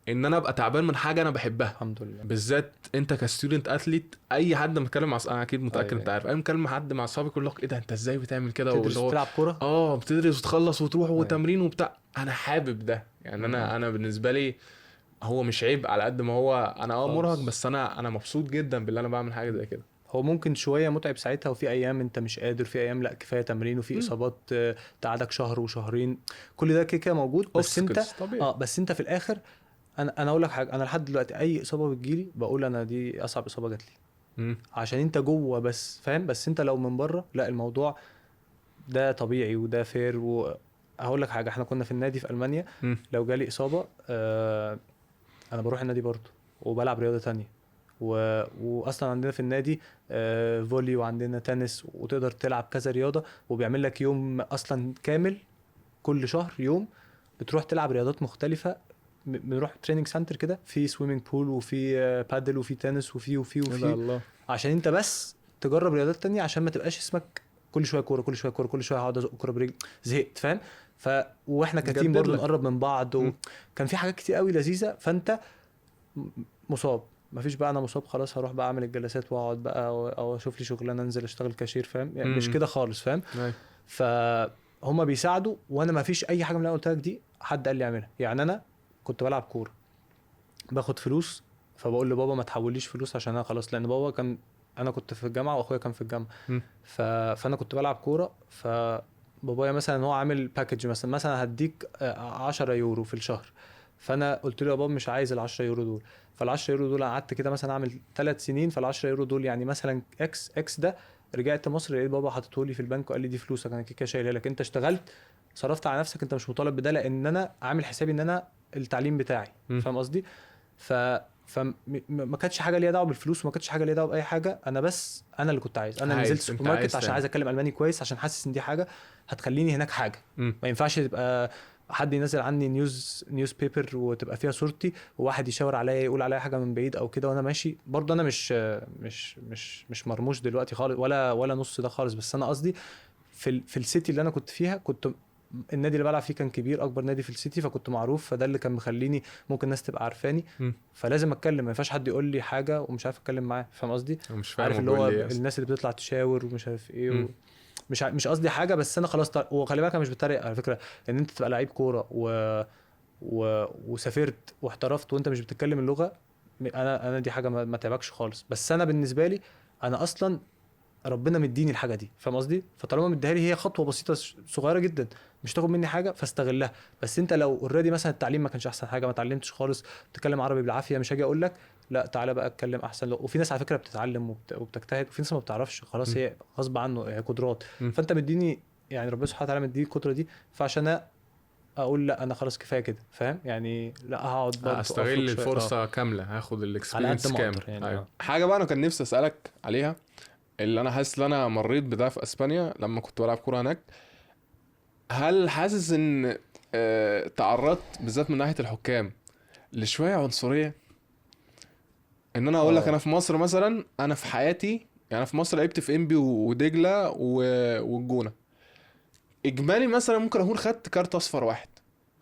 ان انا ابقى تعبان من حاجه انا بحبها، الحمد لله. بالذات انت كستودنت اثليت، اي حد بتكلم مع انا اكيد متاكد انت عارف، اي مكالمه مع حد مع اصحابي يقول لك ايه ده انت ازاي بتعمل كده، بتدرس بتلعب كوره، بتدرس وتخلص وتروح وتمرين وبتاع، انا حابب ده يعني. انا بالنسبه لي هو مش عيب على قد ما هو انا مرهق، بس انا مبسوط جدا باللي انا بعمل حاجه زي كده. هو ممكن شويه متعب ساعتها، وفي ايام انت مش قادر، في ايام لا كفايه تمرين، وفي اصابات تقعدك شهر وشهرين، كل ده كده موجود، بس انت بس انت في الاخر انا اقول لك حاجه، انا لحد دلوقتي اي اصابه بتجيلي بقول انا دي اصعب اصابه جات لي، عشان انت جوه بس، فاهم؟ بس انت لو من بره لا، الموضوع ده طبيعي وده فير. وهقول لك حاجه، احنا كنا في النادي في المانيا، لو جالي اصابه انا بروح النادي برضه وبلعب رياضه تانية، واصلا عندنا في النادي فولي، وعندنا تنس، وتقدر تلعب كذا رياضه، وبيعمل لك يوم اصلا كامل كل شهر، يوم بتروح تلعب رياضات مختلفه، بنروح تريننج سنتر كده، في سويمنج بول وفي بادل وفي تنس وفي الله. عشان انت بس تجرب رياضات تانية، عشان ما تبقاش اسمك كل شويه كوره كل شويه كوره كل شويه هقعد ازق كوره برجلي، زهقت، فاهم؟ واحنا كتيم جدد برضو لك. نقرب من بعض، وكان في حاجات كتير قوي لذيذه. فانت مصاب، مفيش بقى انا مصاب خلاص هروح بقى اعمل الجلسات واقعد بقى او اشوف لي شغلانه انزل اشتغل كاشير، فاهم يعني مش كده خالص، فاهم. أيوة. فهم بيساعدوا، وانا مفيش اي حاجه من اللي انا قلتها لك دي حد قال لي اعملها. يعني انا كنت بلعب كوره باخد فلوس، فبقول لبابا ما تحوليش فلوس عشان انا خلاص، لان بابا كان، انا كنت في الجامعه واخويا كان في الجامعه. مم. فانا كنت بلعب كوره، فبابايا مثلا هو عامل باكج مثلا هديك 10 يورو في الشهر. فانا قلت له يا بابا مش عايز ال 10 يورو دول. فال 10 يورو دول قعدت كده مثلا اعمل 3 سنين، فال 10 يورو دول يعني مثلا اكس ده. رجعت مصر لقيت بابا حاططه لي في البنك وقال لي دي فلوسك انا كده شايلها لك، انت اشتغلت صرفت على نفسك، انت مش مطالب بده، لان انا عامل حسابي ان انا التعليم بتاعي، فاهم قصدي. ف ما كانتش حاجه ليها دعوه بالفلوس، وما كانتش حاجه ليها دعوه باي حاجه. انا بس انا اللي كنت عايز، انا اللي نزلت السوبر انت ماركت عايز عشان تعمل. عايز اتكلم الماني كويس، عشان حاسس ان دي حاجه هتخليني هناك حاجه. ما ينفعش تبقى حد ينزل عني نيوز بيبر وتبقى فيها صورتي، وواحد يشاور عليا يقول عليا حاجه من بعيد او كده وانا ماشي. برضه انا مش مرموش دلوقتي خالص، ولا نص ده خالص. بس انا قصدي في السيتي اللي انا كنت فيها، كنت النادي اللي بلعب فيه كان كبير، اكبر نادي في السيتي، فكنت معروف، فده اللي كان مخليني ممكن الناس تبقى عارفاني. فلازم اتكلم، ما ينفعش حد يقول لي حاجه ومش عارف اتكلم معاه، فاهم قصدي. مش فاهم عارف اللي بيقول هو لي ايه أصلاً. الناس اللي بتطلع تشاور ومش عارف ايه مش قصدي حاجه، بس انا خلاص وخلي بالك انا مش بتريق على فكره، ان انت تبقى لعيب كوره وسافرت واحترفت وانت مش بتتكلم اللغه. انا دي حاجه ما تعبكش خالص. بس انا بالنسبه لي انا اصلا ربنا مديني الحاجه دي، فاهم قصدي. فطالما مديها لي، هي خطوه بسيطه صغيره جدا مش تاخد مني حاجه، فاستغلها. بس انت لو اوريدي مثلا التعليم ما كانش احسن حاجه، ما اتعلمتش خالص، بتتكلم عربي بالعافيه، مش هاجي اقول لك لا تعالى بقى اتكلم احسن. وفي ناس على فكره بتتعلم وبتجتهد، وفي ناس ما بتعرفش خلاص، هي غصب عنه، هي قدرات. فانت مديني يعني ربنا سبحانه وتعالى مديني القدره دي، فعشان اقول لا انا خلاص كفايه كده، فاهم يعني. لا هقعد برضه استغل الفرصه كامله، هاخد على الاكسبيرينس قد ما كامل. اقدر يعني. أيوة. حاجه بقى انا كان نفسي اسالك عليها، اللي انا حاسس ان انا مريت بده في اسبانيا لما كنت بلعب كوره هناك. هل حاسس ان تعرضت بالذات من ناحيه الحكام لشويه عنصريه؟ ان انا اقول لك انا في مصر مثلا، انا في حياتي يعني في مصر لعبت في انبي ودجله والجونه، اجمالي مثلا ممكن اكون خدت كارت اصفر واحد.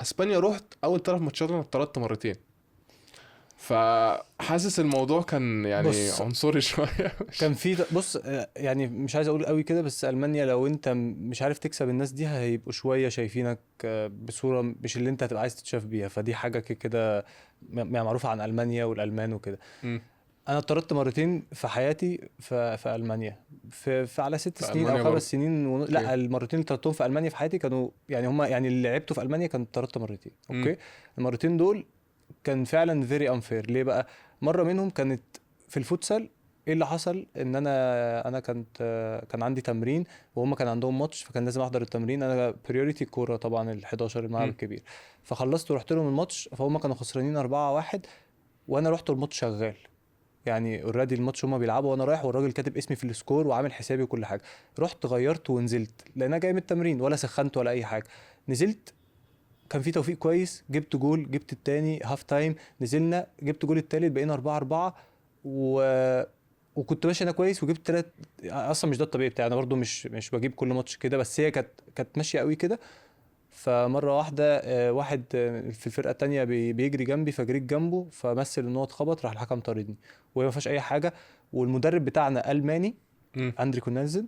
اسبانيا رحت اول 3 ماتشات انا اتطردت مرتين. فحاسس الموضوع كان يعني بص عنصري شويه. كان في بص يعني مش عايز اقول قوي كده، بس المانيا لو انت مش عارف تكسب الناس دي هيبقوا شويه شايفينك بصوره مش اللي انت هتبقى عايز تتشاف بيها. فدي حاجه كده يعني معروفه عن المانيا والالمان وكده. انا اتطردت مرتين في حياتي في المانيا، في على 6 سنين او في المانيا 5 سنين لا المرتين اللي طردتهم في المانيا في حياتي كانوا يعني هم يعني اللي لعبته في المانيا كان اتطردت مرتين. اوكي المرتين دول كان فعلا فيري انفير. ليه بقى؟ مره منهم كانت في الفوتسال. ايه اللي حصل؟ ان انا كان عندي تمرين وهم كان عندهم ماتش، فكان لازم احضر التمرين. انا بريوريتي الكوره طبعا، ال11 الملعب الكبير. فخلصت ورحت لهم الماتش، فهم كانوا خسرانين 4-1 وانا رحت الماتش شغال. يعني اوريدي الماتش هما بيلعبوا وانا رايح، والراجل كاتب اسمي في السكور وعامل حسابي وكل حاجه. رحت غيرت ونزلت لان انا جاي من التمرين، ولا سخنت ولا اي حاجه. نزلت كان في توفيق كويس، جبت جول، جبت التاني هاف تايم، نزلنا جبت جول التالت، بقينا 4-4 و... وكنت ماشي انا كويس وجبت 3. اصلا مش ده الطبيعي بتاعي، انا برضو مش بجيب كل ماتش كده، بس هي كانت ماشيه قوي كده. فمره واحده واحد في الفرقه التانية بيجري جنبي، فجريت جنبه، فمثل ان هو اتخبط، راح الحكم طاردني وهي ما فيهاش اي حاجه. والمدرب بتاعنا الماني اندري كونالزن،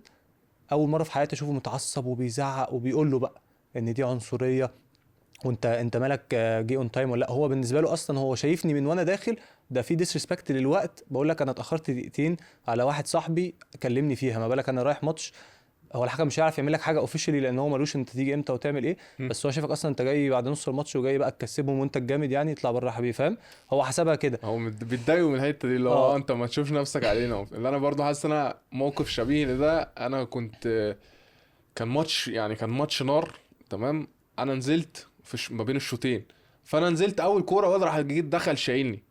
اول مره في حياتي اشوفه متعصب وبيزعق وبيقول له بقى ان دي عنصريه، وانت مالك جي اون تايم ولا لا. هو بالنسبه له اصلا هو شايفني من وانا داخل ده في ديسريسبكت للوقت. بقول لك انا اتاخرت دقيقتين على واحد صاحبي كلمني فيها، ما بالك انا رايح ماتش. هو الحكم مش هيعرف يعمل لك حاجه اوفيشالي لان هو ملوش انت تيجي امتى وتعمل ايه. بس هو شايفك اصلا انت جاي بعد نص الماتش وجاي بقى تكسبهم وانت الجامد، يعني اطلع بره يا حبيبي، فاهم. هو حسبها كده. هو بيتضايقوا من الحته دي اللي هو انت ما تشوفش نفسك علينا. اللي انا برضو حاسس انا موقف شبيه لده. انا كنت كان ماتش يعني كان ماتش نار تمام. انا نزلت ما بين الشوطين، فانا نزلت اول كوره واد راح جيت دخل شايلني.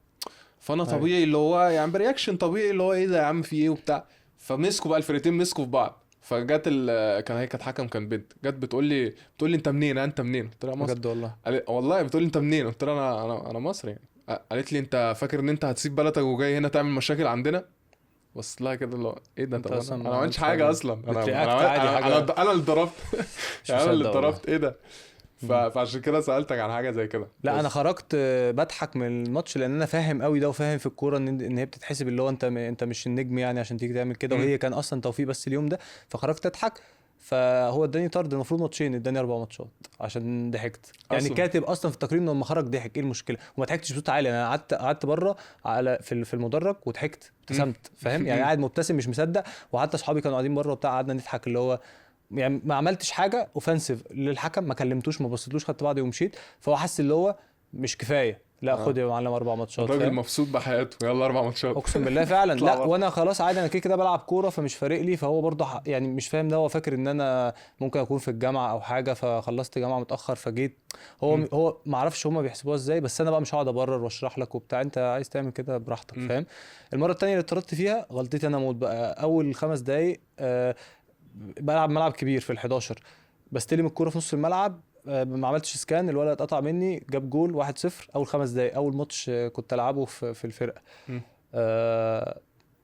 فانا طبيعي اللي هو يعني برياكشن طبيعي اللي هو ايه ده يا عم في ايه وبتاع. فمسكوا بقى الفرقتين مسكوا في بعض. فجت هي كانت حكم كان بنت جت بتقول لي انت منين؟ انت منين؟ قلت لها مصر. بجد والله؟ والله بتقول لي انت منين؟ قلت لها انا مصري يعني. قالت لي انت فاكر ان انت هتسيب بلدك وجاي هنا تعمل مشاكل عندنا؟ بص لها كده اللي هو ايه ده؟ طب انا ما عملتش حاجه اصلا. انا عادي حاجه انا اللي ضربت. مش يعني انا اللي مصدق والله. اتضربت. ايه ده؟ فعشان كده سالتك عن حاجه زي كده. لا بس انا خرجت بضحك من الماتش لان انا فاهم قوي ده وفاهم في الكوره ان هي بتتحسب اللي هو انت مش النجم يعني عشان تيجي تعمل كده، مم. وهي كان اصلا توفيق بس اليوم ده، فخرجت اضحك. فهو اداني طرد، المفروض ماتشين اداني 4 ماتشات عشان ضحكت يعني. أصلاً. كاتب اصلا في التقرير انه لما خرج ضحك، ايه المشكله؟ وما ضحكتش بصوت عالي، انا قعدت بره على في المدرج وضحكت، ابتسمت، فاهم يعني، قاعد مبتسم مش مصدق. وحتى اصحابي كانوا قاعدين بره وبتاع، قعدنا نضحك اللي هو يعني ما عملتش حاجه اوفنسيف للحكم، ما كلمتوش ما بصيتلوش، خدت بعضي ومشيت. فهو حس اللي هو مش كفايه، لا خد يا معلم 4 ماتشات، الراجل فاهم؟ مبسوط بحياته، يلا 4 ماتشات. اقسم بالله فعلا. اطلع لا بره. وانا خلاص عادي، انا كده كده بلعب كوره فمش فارق لي. فهو برضه يعني مش فاهم ده، هو فاكر ان انا ممكن اكون في الجامعه او حاجه، فخلصت جامعه متاخر فجيت. مم. هو ما اعرفش هما بيحسبوها ازاي، بس انا بقى مش هقعد ابرر واشرح لك وبتاع، انت عايز تعمل كده براحتك، مم. فاهم؟ المره التانية اللي اتطردت فيها غلطتي انا موت بقى. اول 5 دقايق بلعب ملعب كبير في ال11، بستلم الكوره في نص الملعب، ما عملتش سكان، الولد اتقطع مني، جاب جول 1-0. اول 5 دقايق اول ماتش كنت العبه في الفرقه. مم. آه،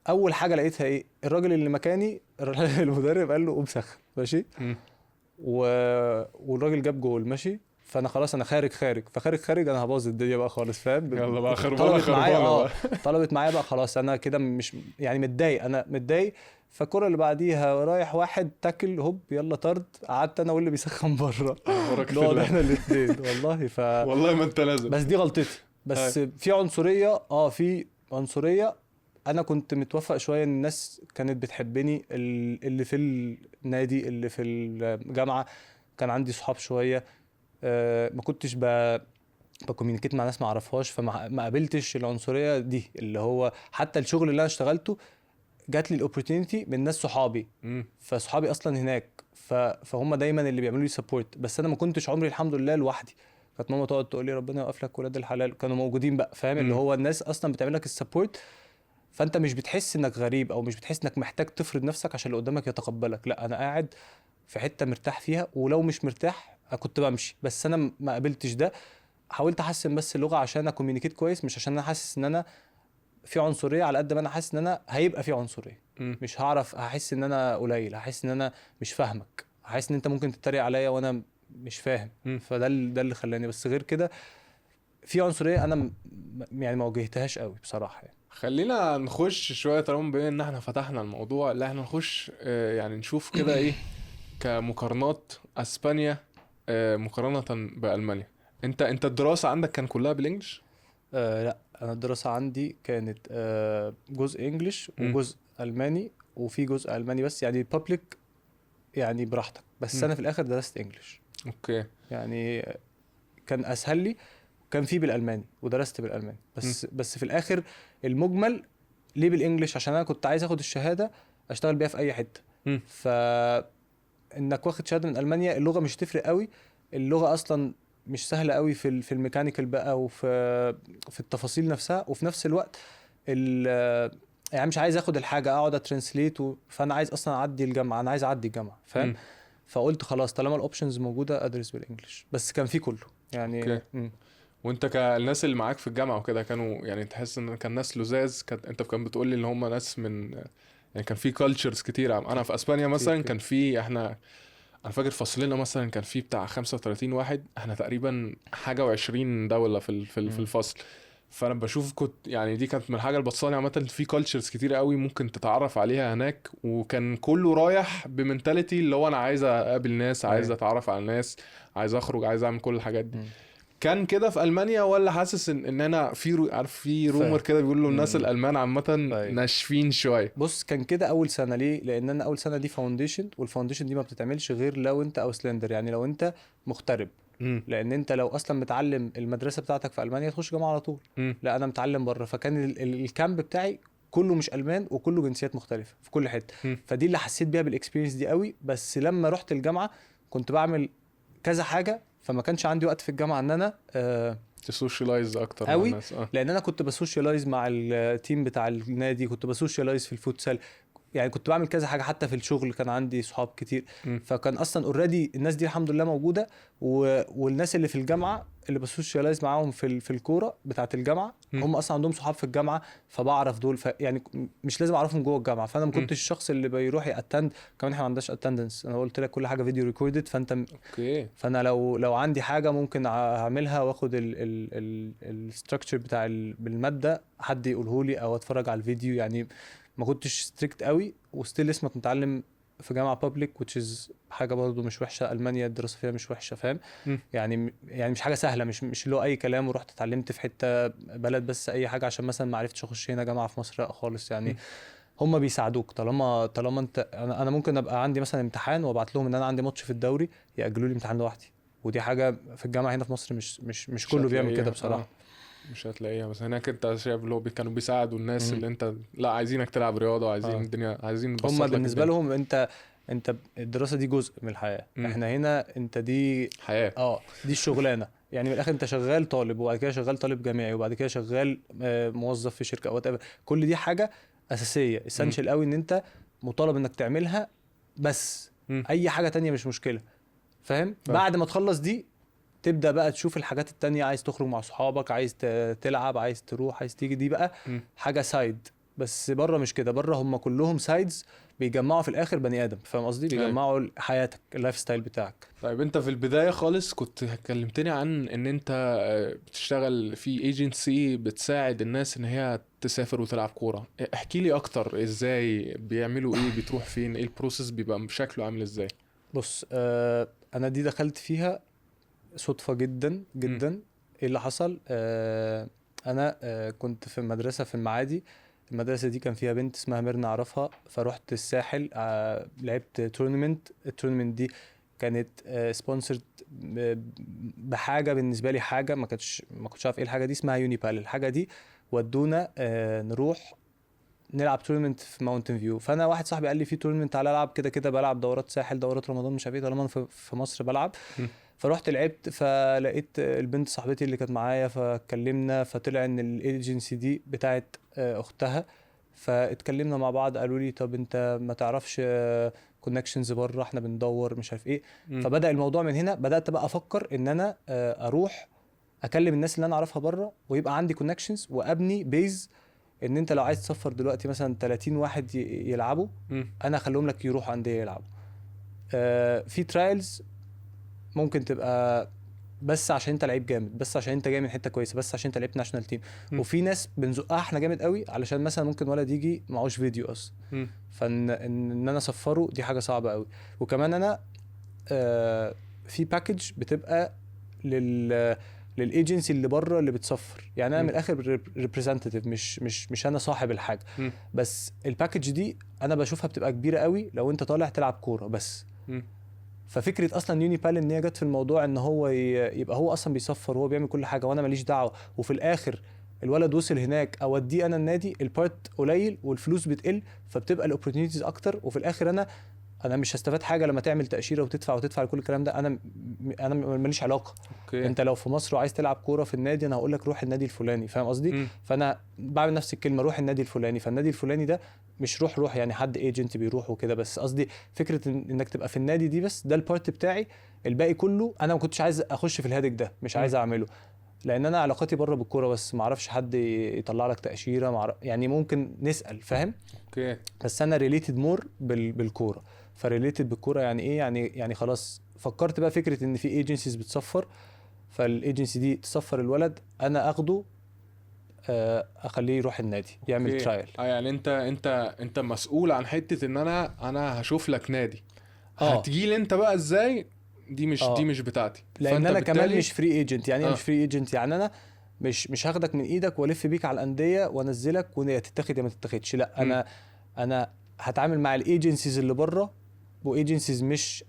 اول حاجه لقيتها ايه؟ الراجل اللي مكاني المدرب قال له قوم سخن، ماشي. مم. و... والراجل جاب جول، ماشي. فانا خلاص انا خارج انا هبوظ الدنيا بقى خالص، فاهم؟ يلا بقى طلبت خربانه معايا بقى. طلبت معايا بقى خلاص، انا كده مش يعني متضايق، انا متضايق. فالكرة اللي بعديها رايح واحد تاكل هوب يلا طرد، قعدت انا واللي بيسخن بره بركه نقعد الله. احنا الاثنين والله. والله ما انت لازم. بس دي غلطتي. بس في عنصرية، في عنصرية. انا كنت متوفق شوية ان الناس كانت بتحبني، اللي في النادي اللي في الجامعة، كان عندي صحاب شوية. ما كنتش بكوميونيكيت مع ناس ما اعرفهاش، فما قابلتش العنصرية دي، اللي هو حتى الشغل اللي انا اشتغلته جات لي الاوبورتونيتي من ناس صحابي. مم. فصحابي اصلا هناك، فهم دايما اللي بيعملوا لي سبورت. بس انا ما كنتش عمري الحمد لله لوحدي، كانت ماما تقعد تقول لي ربنا يوقف لك ولاد الحلال، كانوا موجودين بقى، فاهم؟ اللي مم. هو الناس اصلا بتعمل لك السبورت، فانت مش بتحس انك غريب او مش بتحس انك محتاج تفرض نفسك عشان اللي قدامك يتقبلك. لا انا قاعد في حته مرتاح فيها، ولو مش مرتاح كنت بمشي. بس انا ما قابلتش ده. حاولت احسن بس اللغه عشان اكوميونيكيت كويس، مش عشان انا حاسس ان انا في عنصريه، على قد ما انا حاسس ان انا هيبقى في عنصريه. مم. مش هعرف، هحس ان انا قليل، هحس ان انا مش فاهمك، هحس ان انت ممكن تتريق عليا وانا مش فاهم. مم. فده ده اللي خلاني. بس غير كده في عنصريه انا يعني ما واجهتهاش قوي بصراحه يعني. خلينا نخش شويه طالما بما ان احنا فتحنا الموضوع اللي احنا نخش يعني نشوف كده ايه كمقارنات اسبانيا مقارنه بالمانيا. انت الدراسه عندك كان كلها بالانجلش؟ لا انا الدراسه عندي كانت جزء انجليش مم. وجزء الماني، وفي جزء الماني بس يعني بابليك، يعني براحتك. بس مم. انا في الاخر درست انجليش اوكي. يعني، كان اسهل لي. كان في بالالماني ودرست بالالماني، بس في الاخر المجمل ليه بالانجليش؟ عشان انا كنت عايز اخد الشهاده اشتغل بيها في اي حته. مم. فانك واخد شهاده من المانيا، اللغه مش تفرق قوي. اللغه اصلا مش سهله قوي في الميكانيكال بقى، في التفاصيل نفسها. وفي نفس الوقت يعني مش عايز اخد الحاجه اقعد اترانسليت فانا عايز اصلا اعدي الجامعه، انا عايز اعدي الجامعه، فاهم؟ مم. فقلت خلاص طالما الاوبشنز موجوده ادرس بالانجلش. بس كان في كله يعني. اوكي. وانت كالناس اللي معاك في الجامعه وكده كانوا يعني تحس ان كان ناس لزاز؟ انت كان بتقول لي ان هم ناس من يعني كان في كالتشرز كتير. انا في اسبانيا مثلا كتير. كان في انا فاكر فصلنا مثلا كان في بتاع 35 واحد، احنا تقريبا حاجه و20 دوله في الفصل. فانا بشوف كنت يعني دي كانت من الحاجه اللي بتصاني عامه، في كالتشرز كتير قوي ممكن تتعرف عليها هناك. وكان كله رايح بمنتاليتي اللي هو انا عايز اقابل ناس، عايز أيوة. اتعرف على الناس، عايز اخرج، عايز اعمل كل الحاجات دي. مم. كان كده في المانيا ولا حاسس ان انا عارف في رومر كده بيقولوا الناس الالمان عامه أيوة. ناشفين شويه؟ بص كان كده اول سنه. ليه؟ لان انا اول سنه دي فاونديشن، والفاونديشن دي ما بتتعملش غير لو انت او سلندر، يعني لو انت مغترب. لان انت لو اصلا متعلم المدرسه بتاعتك في المانيا تخش جامعه على طول. لا انا متعلم بره، فكان الكامب بتاعي كله مش المان وكله جنسيات مختلفه في كل حته. فدي اللي حسيت بيها بالاكسبيرينس دي قوي. بس لما رحت الجامعه كنت بعمل كذا حاجه، فما كانش عندي وقت في الجامعه ان انا تسوشيالايز اكتر قوي. مع الناس. لان انا كنت بسوشيالايز مع التيم بتاع النادي، كنت بسوشيالايز في الفوتسال، يعني كنت بعمل كذا حاجه. حتى في الشغل كان عندي صحاب كتير. فكان اصلا اوريدي الناس دي الحمد لله موجوده. والناس اللي في الجامعه اللي بسوشيالايز معاهم في الكوره بتاعه الجامعه، هم اصلا عندهم صحاب في الجامعه فبعرف دول، يعني مش لازم اعرفهم جوه الجامعه. فانا ما كنتش الشخص اللي بيروح ياتند، كمان احنا ما عندناش اتندنس، انا قلت لك كل حاجه فيديو ريكوردد. فانت اوكي. فانا لو عندي حاجه ممكن اعملها واخد الستراكشر بتاع بالماده حد يقوله لي او اتفرج على الفيديو. يعني ما كنتش ستريكت قوي، وستيل اسمك متعلم في جامعه بابليك which is حاجه برضو مش وحشه. المانيا الدراسه فيها مش وحشه، فاهم؟ يعني مش حاجه سهله، مش اللي هو اي كلام ورحت اتعلمت في حته بلد بس اي حاجه عشان مثلا ما عرفتش اخش هنا جامعه في مصر، لا خالص. يعني هم بيساعدوك طالما انت، انا ممكن ابقى عندي مثلا امتحان وابعت لهم ان انا عندي ماتش في الدوري ياجلوا لي امتحان لوحدي، ودي حاجه في الجامعه هنا في مصر مش كله بيعمل كده بصراحه. مش هتلاقيها. بس هناك انت شايف اللي هو كانوا بيساعدوا الناس اللي انت لا عايزينك تلعب رياضه، عايزين الدنيا، عايزين نبسط لك هم الدنيا. بالنسبه لهم انت الدراسه دي جزء من الحياه. احنا هنا انت دي حياه. دي الشغلانه. يعني من الاخر انت شغال طالب، وبعد كده شغال طالب جامعي، وبعد كده شغال موظف في شركه او كل دي حاجه اساسيه اسينشال قوي ان انت مطالب انك تعملها. بس اي حاجه تانية مش مشكله، فاهم؟ بعد ما تخلص دي تبدا بقى تشوف الحاجات التانية، عايز تخرج مع صحابك، عايز تلعب، عايز تروح، عايز تيجي، دي بقى حاجه سايد. بس بره مش كده، بره هم كلهم سايدز بيجمعوا في الاخر بني ادم، فاهم قصدي؟ بيجمعوا حياتك، اللايف ستايل بتاعك. طيب انت في البدايه خالص كنت كلمتني عن ان انت بتشتغل في ايجنسي بتساعد الناس ان هي تسافر وتلعب كوره. احكي لي اكتر، ازاي بيعملوا ايه، بتروح فين، ايه البروسيس بيبقى شكله عامل ازاي؟ بص انا دي دخلت فيها صدفه جدا جدا. ايه اللي حصل؟ انا كنت في مدرسه في المعادي. المدرسه دي كان فيها بنت اسمها ميرنا اعرفها، فروحت الساحل لعبت تورنمنت. التورنمنت دي كانت سبونسرد بحاجه بالنسبه لي، حاجه ما كنتش عارف ايه الحاجه دي، اسمها يونيبال. الحاجه دي ودونا نروح نلعب تورنمنت في ماونتن فيو. فانا واحد صاحبي قال لي في تورنمنت تعالى العب، كده كده بلعب دورات ساحل، دورات رمضان، مش عارف ايه، طالما انا في مصر بلعب. فروحت لعبت، فلقيت البنت صاحبتي اللي كانت معايا، فاتكلمنا، فطلع ان الايجنسي دي بتاعت اختها. فاتكلمنا مع بعض، قالوا لي طب انت ما تعرفش كونكشنز بره، احنا بندور مش عارف ايه. فبدا الموضوع من هنا. بدات بقى افكر ان انا اروح اكلم الناس اللي انا اعرفها بره، ويبقى عندي كونكشنز وابني بيز. ان انت لو عايز تسفر دلوقتي مثلا 30 واحد يلعبوا، انا اخليهم لك يروحوا انديه يلعبوا. في ترايلز ممكن تبقى بس عشان انت لعيب جامد، بس عشان انت جاي من حته كويسه، بس عشان انت لعبت ناشونال تيم. وفي ناس بنزقها احنا جامد قوي علشان مثلا ممكن ولد يجي معهوش فيديو اصلا، فان انا اسفره دي حاجه صعبه قوي. وكمان انا في باكج بتبقى للايجنسي اللي بره اللي بتصفر. يعني انا من الاخر ريبريزنتيف، مش انا صاحب الحاجه. بس الباكج دي انا بشوفها بتبقى كبيره قوي لو انت طالع تلعب كوره بس. ففكره اصلا يونيبال ان هي جت في الموضوع ان هو يبقى هو اصلا بيصفر وهو بيعمل كل حاجه وانا ماليش دعوه، وفي الاخر الولد وصل هناك اوديه انا النادي، البارت قليل والفلوس بتقل، فبتبقى الاوبورتونيتيز اكتر. وفي الاخر انا مش هستفاد حاجه لما تعمل تاشيره وتدفع كل الكلام ده. انا ماليش علاقه. أوكي. انت لو في مصر وعايز تلعب كوره في النادي، انا هقول لك روح النادي الفلاني، فاهم قصدي؟ فانا بعمل نفس الكلمه، روح النادي الفلاني. فالنادي الفلاني ده مش روح يعني حد ايجنت بيروح وكده، بس قصدي فكره انك تبقى في النادي دي بس، ده البارت بتاعي. الباقي كله انا ما كنتش عايز اخش في الهادك ده، مش عايز اعمله، لان انا علاقاتي بره بالكوره بس، ما اعرفش حد يطلع لك تاشيره، يعني ممكن نسال، فاهم؟ اوكي. بس انا ريليتد مور بالكوره. فريليتد بالكوره يعني ايه؟ يعني خلاص فكرت بقى فكره ان في ايجنسيز بتصفر، فالايجنسي دي تصفر الولد، انا اخده اخليه يروح النادي يعمل ترايل. يعني انت مسؤول عن حته ان انا هشوف لك نادي. هتجي لي انت بقى ازاي؟ دي مش بتاعتي. لان انا كمان مش فري ايجنت. يعني مش فري ايجنت، يعني انا مش هاخدك من ايدك والف بيك على الانديه وانزلك ويا تتاخد يا ما تتاخدش. لا، انا هتعامل مع الايجنسيز اللي بره، وايجنسيز مش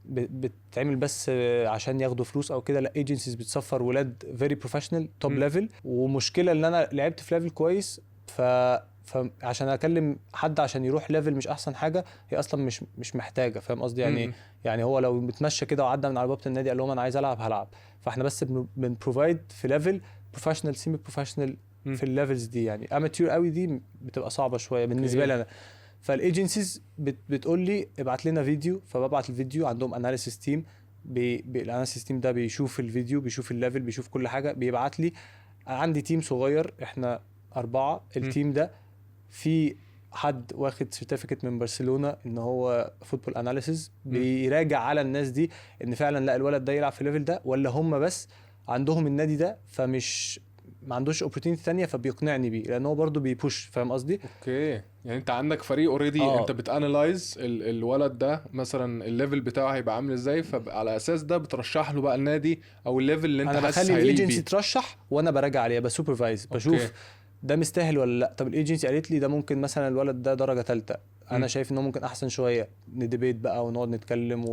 بتعمل بس عشان ياخدوا فلوس او كده. لا، ايجنسيز بتصفر ولاد فيري بروفيشنال توب ليفل. ومشكله ان انا لعبت في ليفل كويس، فعشان اكلم حد عشان يروح ليفل مش احسن حاجه، هي اصلا مش محتاجه، فاهم قصدي؟ يعني هو لو متمشى كده وعدى من على بوابه النادي قال لهم انا عايز العب هلعب. فاحنا بس بنبروفايد في ليفل بروفيشنال، سيمي بروفيشنال في الليفلز دي. يعني اماتيور قوي دي بتبقى صعبه شويه بالنسبه لي انا. فالايجنسيز بتقول لي ابعت لنا فيديو، فببعت الفيديو، عندهم اناليسيس تيم الاناليسيس تيم ده بيشوف الفيديو، بيشوف الليفل، بيشوف كل حاجه، بيبعت لي. عندي تيم صغير، احنا 4. التيم ده في حد واخد سيرتيفيكت من برشلونه ان هو فوتبول اناليسيس، بيراجع على الناس دي ان فعلا لا الولد ده يلعب في الليفل ده، ولا هم بس عندهم النادي ده فمش ما عندوش اوبورتيونيتي تانية فبيقنعني بيه، لان هو برضو بيبوش. فاهم قصدي؟ اوكي، يعني انت عندك فريق اوريدي، انت بتانلايز الولد ده مثلا الليفل بتاعه هيبقى عامل ازاي، فعلى اساس ده بترشح له بقى النادي او الليفل اللي انت انا حاسس بخلي هيليق الايجنسي بيه. ترشح وانا براجع عليها، بسوبرفايز، بشوف ده مستاهل ولا لا. طب الايجنسي قالت لي ده ممكن مثلا الولد ده درجه ثالثه، انا شايف انه ممكن احسن شويه، نديبيت بقى ونقعد نتكلم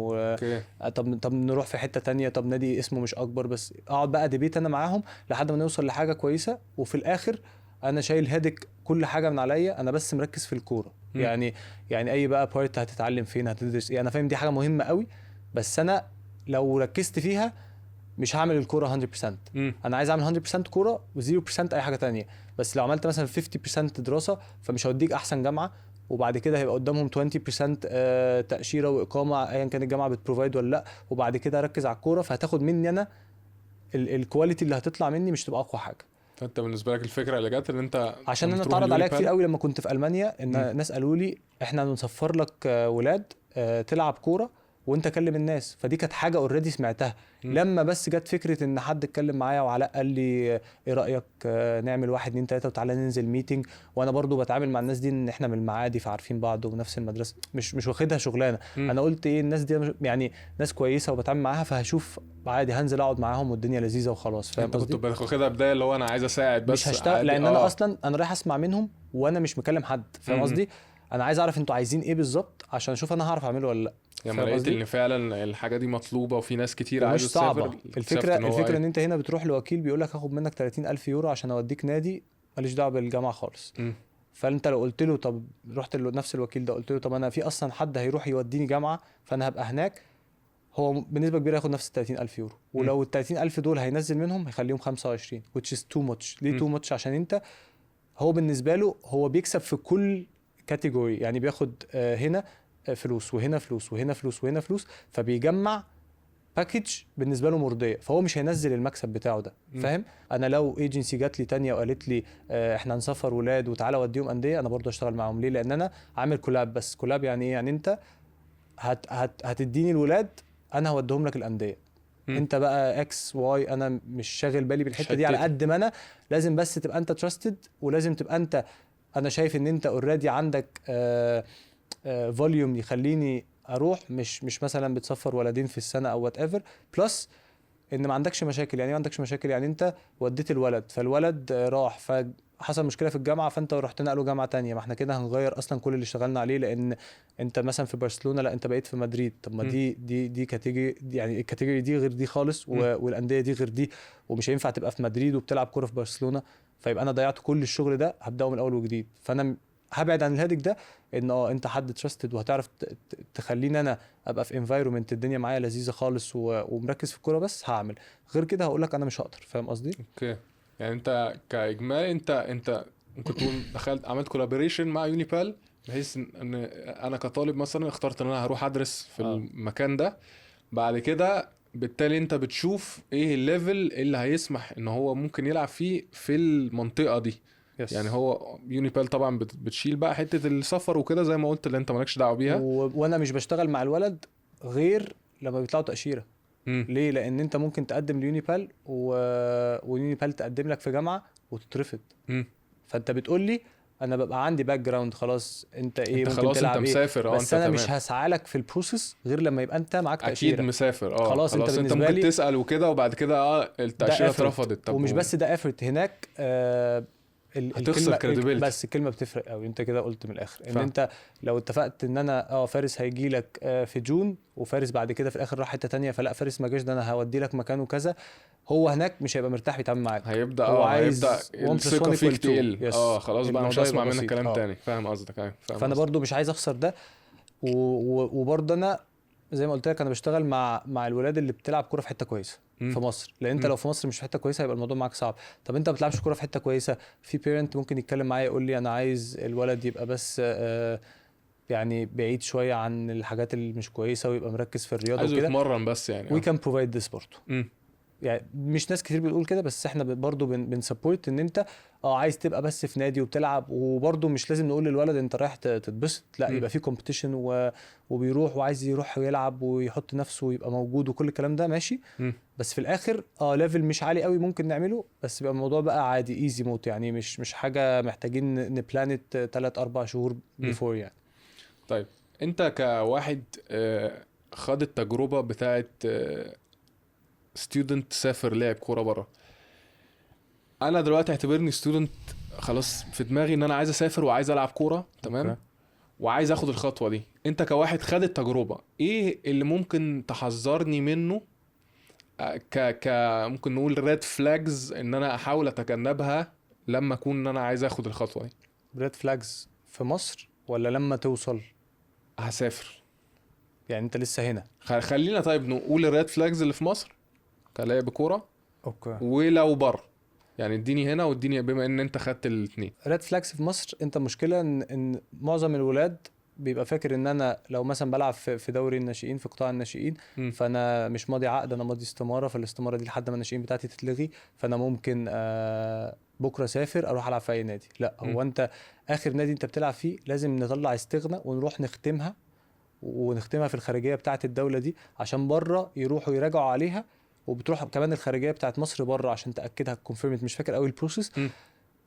طب نروح في حته تانية، طب نادي اسمه مش اكبر، بس اقعد بقى ديبيت انا معاهم لحد ما نوصل لحاجه كويسه. وفي الاخر انا شايل هيدك كل حاجه من عليا، انا بس مركز في الكوره. يعني اي بقى بارت هتتعلم فين، هتدرس ايه، انا فاهم دي حاجه مهمه قوي، بس انا لو ركزت فيها مش هعمل الكوره 100%. انا عايز اعمل 100% كوره و0% اي حاجه تانية. بس لو عملت مثلا 50% دراسه فمش هوديك احسن جامعه، وبعد كده هيبقى قدامهم 20% تاشيره واقامه ايا كان الجامعه بتبروفايد ولا لا، وبعد كده اركز على الكوره، فهتاخد مني انا الكواليتي اللي هتطلع مني مش تبقى اقوى حاجه. فانت بالنسبه لك الفكره اللي جت ان انت عشان انا تروح اتعرض عليا كتير اليونيبال. قوي لما كنت في المانيا ان ناس قالوا لي احنا هنسفر لك ولاد تلعب كوره وانت كلم الناس، فدي كانت حاجه اوريدي سمعتها. لما بس جت فكره ان حد اتكلم معايا وعلاء قال لي ايه رايك نعمل 1 2 3 وتعالى ننزل ميتنج، وانا برضو بتعامل مع الناس دي ان احنا من المعادي فعارفين بعض ونفس المدرسه، مش واخدها شغلانه. انا قلت ايه الناس دي يعني ناس كويسه وبتعامل معاها، فهشوف عادي هنزل اقعد معاهم والدنيا لذيذه وخلاص. فاهم انت كنت قصدي؟ واخدها بدايه اللي هو انا عايز اساعد بس مش هشتغل عادي. لان انا اصلا انا رايح اسمع منهم وانا مش مكلم حد. فاهم قصدي؟ انا عايز اعرف انتوا عايزين ايه بالظبط عشان اشوف انا هعرف اعمله ولا لا. لما لقيت ان فعلا الحاجه دي مطلوبه وفي ناس كتير عايزه ومش صعبه تسافر، الفكره ان انت هنا بتروح لوكيل بيقول لك هاخد منك 30,000 يورو عشان اوديك نادي ماليش دعوه بالجامعه خالص. فانت لو قلت له طب رحت نفس الوكيل ده قلت له طب انا في اصلا حد هيروح يوديني جامعه فانا هبقى هناك، هو بنسبه كبيره هياخد نفس 30,000 يورو، ولو ال 30,000 دول هينزل منهم هيخليهم 25 which is too much. ليه too much؟ عشان انت هو بالنسبه له هو بيكسب في كل كاتيجوري، يعني بياخد هنا فلوس وهنا فلوس وهنا فلوس وهنا فلوس، فبيجمع باكج بالنسبه له مرضيه، فهو مش هينزل المكسب بتاعه ده. فاهم؟ انا لو ايجنسي جات لي تانية وقالت لي احنا هنسفر ولاد وتعالى وديهم انديه، انا برضو اشتغل معاهم. ليه؟ لان انا عامل كولاب. بس كولاب يعني ايه؟ يعني انت هتديني الولاد انا هوديهم لك الانديه، انت بقى اكس واي، انا مش شاغل بالي بالحته دي على قد ما انا لازم بس تبقى انت تراستد، ولازم تبقى انت انا شايف ان انت اوريدي عندك فوليوم يخليني اروح، مش مثلا بتسفر ولدين في السنه او وات ايفر، بلس ان ما عندكش مشاكل. يعني ما عندكش مشاكل، يعني انت وديت الولد فالولد راح فحصل مشكله في الجامعه فانت رحت نقله جامعه تانية، ما احنا كده هنغير اصلا كل اللي اشتغلنا عليه. لان انت مثلا في برشلونه لا انت بقيت في مدريد، طب ما دي كاتيجوري، يعني الكاتيجوري دي غير دي خالص والانديه دي غير دي، ومش هينفع تبقى في مدريد وبتلعب كوره في برشلونه، فيبقى انا ضيعت كل الشغل ده هبداه من اول وجديد. فانا هبعد عن الهادك ده ان انت حد تراستد وهتعرف تخليني انا ابقى في انفايرمنت الدنيا معايا لذيذه خالص ومركز في الكوره بس هعمل، غير كده هقول لك انا مش هقدر. فاهم قصدي؟ اوكي، يعني انت كاجمالي انت كنت دخلت عملت كولابوريشن مع يونيبال بحيث ان انا كطالب مثلا اخترت ان انا هروح ادرس في المكان ده، بعد كده بالتالي انت بتشوف ايه الليفل اللي هيسمح ان هو ممكن يلعب فيه في المنطقه دي. يس. يعني هو يونيبال طبعا بتشيل بقى حته السفر وكده زي ما قلت اللي انت مالكش دعوه بيها، وانا مش بشتغل مع الولد غير لما بيطلعوا تاشيره. ليه؟ لان انت ممكن تقدم ليونيبال ويونيبال تقدم لك في جامعه وتترفض. فانت بتقول لي انا ببقى عندي باك جراوند خلاص، انت ايه انت ممكن خلاص تلعب انت مسافر. بس انت انا تمام. مش هسعى لك في البروسيس غير لما يبقى انت معاك تاشيره. اكيد مسافر. خلاص انت بالنسبه ممكن لي تسال وكده وبعد كده التاشيره اترفضت. طب ومش بس ده افورت هناك هتخسر كريديبيلتي. بس الكلمه بتفرق قوي. انت كده قلت من الاخر ان انت لو اتفقت ان انا فارس هيجي لك في جون، وفارس بعد كده في الاخر راح حته تانية، فلا فارس ما جاش ده انا هودي لك مكانه كذا، هو هناك مش هيبقى مرتاح يتعامل معاك. هيبدا هو عايز الثقه فيك تقل. خلاص بقى انا مش هسمع منك كلام تاني. فاهم قصدك؟ ايوه فاهم. فانا برضو مش عايز اخسر ده، وبرضه انا زي ما قلت لك انا بشتغل مع الولاد اللي بتلعب كوره في حته كويسه في مصر، لان انت لو في مصر مش في حته كويسه هيبقى الموضوع معاك صعب. طب انت ما بتلعبش كوره في حته كويسه، في بيرنت ممكن يتكلم معايا يقول لي انا عايز الولد يبقى بس يعني بعيد شويه عن الحاجات اللي مش كويسه ويبقى مركز في الرياضه عايزه وكده. يتمرن بس يعني. وي كان بروفايد ذس برضه. مم. يعني مش ناس كتير بتقول كده، بس احنا برضه بنسبورت ان انت عايز تبقى بس في نادي وبتلعب، وبرضه مش لازم نقول للولد انت رايح تتبسط، لا يبقى في كومبيتيشن وبيروح وعايز يروح ويلعب ويحط نفسه ويبقى موجود وكل الكلام ده ماشي. بس في الاخر ليفل مش عالي قوي ممكن نعمله، بس يبقى الموضوع بقى عادي ايزي موت، يعني مش حاجه محتاجين نبلانت 3-4 شهور بيفور يعني. طيب انت كواحد خد التجربه بتاعت ستودنت سافر لعب كوره بره، انا دلوقتي اعتبرني ستودنت خلاص في دماغي ان انا عايز اسافر وعايز العب كوره تمام. أوكي. وعايز اخد الخطوه دي، انت كواحد خد التجربه ايه اللي ممكن تحذرني منه ك ممكن نقول ريد فلاجز ان انا احاول اتجنبها لما اكون ان انا عايز اخد الخطوه دي؟ ريد فلاجز في مصر ولا لما توصل؟ هسافر يعني انت لسه هنا. خلينا طيب نقول الريد فلاجز اللي في مصر كلاعب كوره، اوكي. ولو بره يعني اديني هنا واديني بما ان انت خدت الاثنين. ريد فلاكس في مصر، انت مشكله ان معظم الولاد بيبقى فاكر ان انا لو مثلا بلعب في دوري الناشئين في قطاع الناشئين، فانا مش ماضي عقد، انا ماضي استماره، فالاستماره دي لحد ما الناشئين بتاعتي تتلغي، فانا ممكن بكره اسافر اروح العب في اي نادي. لا، هو انت اخر نادي انت بتلعب فيه لازم نطلع استغنى ونروح ونختمها في الخارجيه بتاعه الدوله دي، عشان بره يروحوا يراجعوا عليها. وبتروح كمان الخارجيه بتاعت مصر بره عشان تاكدها كونفيرمت، مش فاكر قوي البروسيس.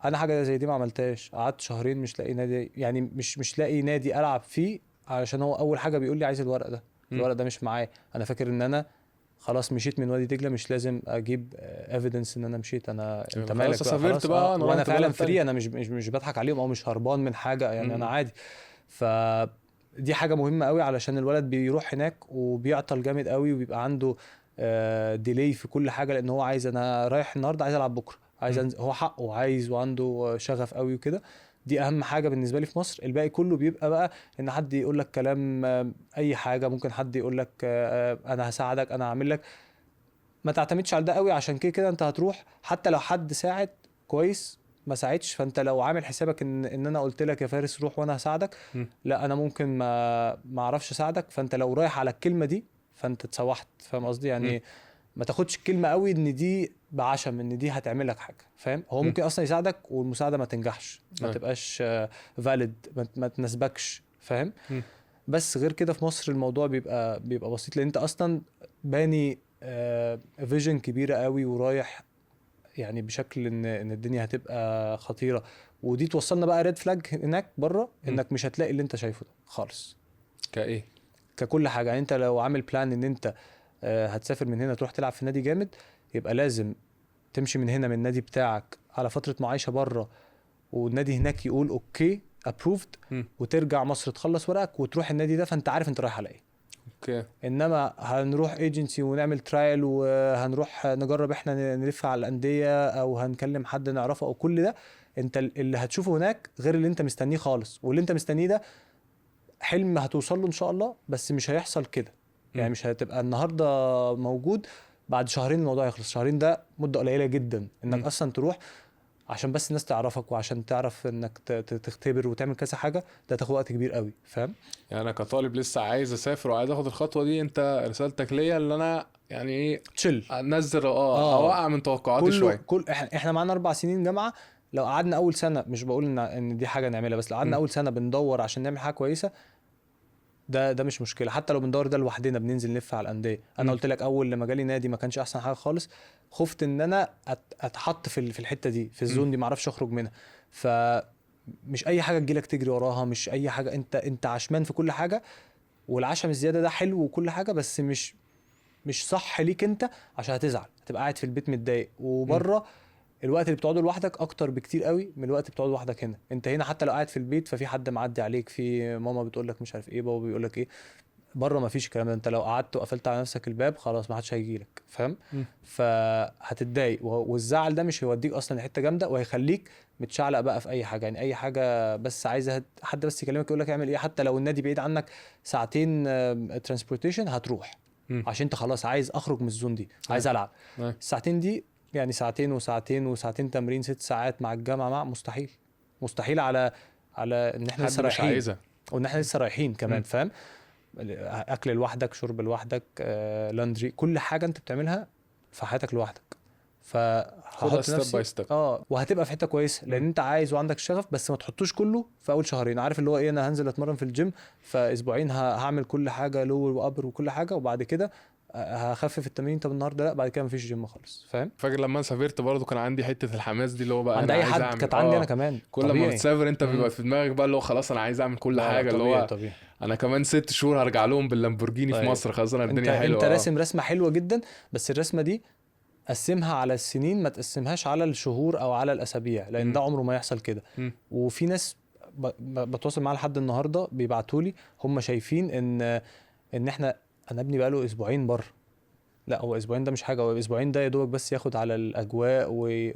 انا حاجه زي دي ما عملتهاش، قعدت شهرين مش لاقي نادي، يعني مش لاقي نادي العب فيه، علشان هو اول حاجه بيقول لي عايز الورق ده. الورق ده مش معايا، انا فاكر ان انا خلاص مشيت من وادي دجله، مش لازم اجيب ايفيدنس ان انا مشيت. انت مالك بقى سافرت بقى وانا فعلا فري، انا مش بضحك عليهم او مش هربان من حاجه يعني. انا عادي. دي حاجه مهمه قوي، علشان الولد بيروح هناك وبيعطل جامد قوي، وبيبقى عنده ديلي في كل حاجه، لان هو عايز، انا رايح النهارده عايز العب بكره، عايز هو حقه وعايز وعنده شغف قوي وكده. دي اهم حاجه بالنسبه لي في مصر. الباقي كله بيبقى بقى ان حد يقول لك كلام، اي حاجه ممكن حد يقول لك انا هساعدك، انا هعمل لك. ما تعتمدش على ده قوي، عشان كده انت هتروح حتى لو حد ساعد كويس ما ساعدش، فانت لو عامل حسابك ان انا قلت لك يا فارس روح وانا هساعدك، لا انا ممكن ما اعرفش اساعدك. فانت لو رايح على الكلمه دي فانت اتسوحت، فاهم قصدي يعني. ما تاخدش الكلمه قوي ان دي بعشم ان دي هتعمل لك حاجه، فاهم. هو ممكن اصلا يساعدك والمساعده ما تنجحش، ما تبقاش فاليد، ما تناسبكش، فاهم. بس غير كده في مصر الموضوع بيبقى بسيط، لان انت اصلا باني فيجن كبيره قوي ورايح يعني بشكل ان الدنيا هتبقى خطيره. ودي توصلنا بقى ريد فلاج هناك بره، انك مش هتلاقي اللي انت شايفه ده خالص. كايه؟ ككل حاجه يعني. انت لو عامل بلان ان انت هتسافر من هنا تروح تلعب في نادي جامد، يبقى لازم تمشي من هنا من النادي بتاعك على فتره معايشه بره، والنادي هناك يقول اوكي ابروفد، وترجع مصر تخلص ورقك وتروح النادي ده، فانت عارف انت رايح على ايه. اوكي. انما هنروح ايجنسي ونعمل ترايل وهنروح نجرب احنا نلف على الانديه او هنكلم حد نعرفه او كل ده، انت اللي هتشوفه هناك غير اللي انت مستنيه خالص. واللي انت مستنيه ده حلم هتوصل له ان شاء الله، بس مش هيحصل كده يعني. مش هتبقى النهارده موجود بعد شهرين الموضوع يخلص. شهرين ده مده قليله جدا انك اصلا تروح عشان بس الناس تعرفك وعشان تعرف انك تختبر وتعمل كذا حاجه، ده تاخد وقت كبير قوي، فاهم. يعني انا كطالب لسه عايز اسافر وعايز اخد الخطوه دي، انت رسالتك ليا اللي انا يعني ايه تشيل، انزل اوقع من توقعاتي شويه. احنا معانا 4 سنين جامعه. لو قعدنا اول سنه، مش بقول ان دي حاجه نعملها، بس لو قعدنا اول سنه بندور عشان نعمل حاجه كويسه، ده مش مشكله. حتى لو بندور ده لوحدنا بننزل نلف على الانديه. انا قلت لك اول لما جالي نادي ما كانش احسن حاجه خالص، خفت ان انا اتحط في الحته دي، في الزون دي، ما اعرفش اخرج منها. فمش اي حاجه تجيلك تجري وراها، مش اي حاجه. انت عشمان في كل حاجه، والعشم الزياده ده حلو وكل حاجه، بس مش صح ليك انت، عشان هتزعل، هتبقى قاعد في البيت متضايق. وبره الوقت اللي بتقعده لوحدك اكتر بكتير قوي من الوقت اللي بتقعده لوحدك هنا. انت هنا حتى لو قاعد في البيت ففي حد معدي عليك، في ماما بتقول لك مش عارف ايه، بابا بيقول لك ايه. بره ما فيش الكلام ده. انت لو قعدت وقفلت على نفسك الباب خلاص ما حدش هيجي لك، فاهم. فهتتضايق، والزعل ده مش هيوديك اصلا لحته جامده، وهيخليك متشعلق بقى في اي حاجه يعني. اي حاجه بس عايزه حد بس يكلمك يقول لك اعمل ايه، حتى لو النادي بعيد عنك ساعتين ترانسبورتيشن هتروح، عشان انت خلاص عايز اخرج من الزون دي، عايز العب. الساعتين دي يعني ساعتين وساعتين وساعتين تمرين 6 ساعات مع الجامعه، مستحيل على ان احنا لسه رايحين. وان احنا لسه رايحين كمان فاهم، اكل لوحدك، شرب لوحدك، لاندري، كل حاجه انت بتعملها في حياتك لوحدك. خدها فهحط ستيب باي نفسي ستيب. وهتبقى في حته كويسه لان انت عايز وعندك شغف، بس ما تحطوش كله في اول شهرين. عارف اللي هو ايه، انا هنزل اتمرن في الجيم فاسبوعين هعمل كل حاجه لور وابر وكل حاجه، وبعد كده هخفف التمرين. طب النهارده لا، بعد كده مفيش جيم خالص فاهم. فاكر لما انا سافرت برضو كان عندي حته الحماس دي اللي هو بقى عند انا اي عايز حد اعمل كانت عندي انا كمان كل ما طبيعي. بتسافر انت بيبقى في دماغك بقى اللي هو خلاص انا عايز اعمل كل لا حاجه، اللي طبيعي هو طبيعي. انا كمان 6 شهور هرجع لهم باللامبورجيني في طيب مصر، خلاص انا انت الدنيا حلوه. راسم رسمه حلوه جدا، بس الرسمه دي قسمها على السنين، ما تقسمهاش على الشهور او على الاسابيع، لان ده عمره ما يحصل كده. وفي ناس بتواصل معاها لحد النهارده بيبعتوا لي هم شايفين ان انا ابني بقاله اسبوعين بره. لا هو اسبوعين ده مش حاجه، هو اسبوعين ده يا دوبك بس ياخد على الاجواء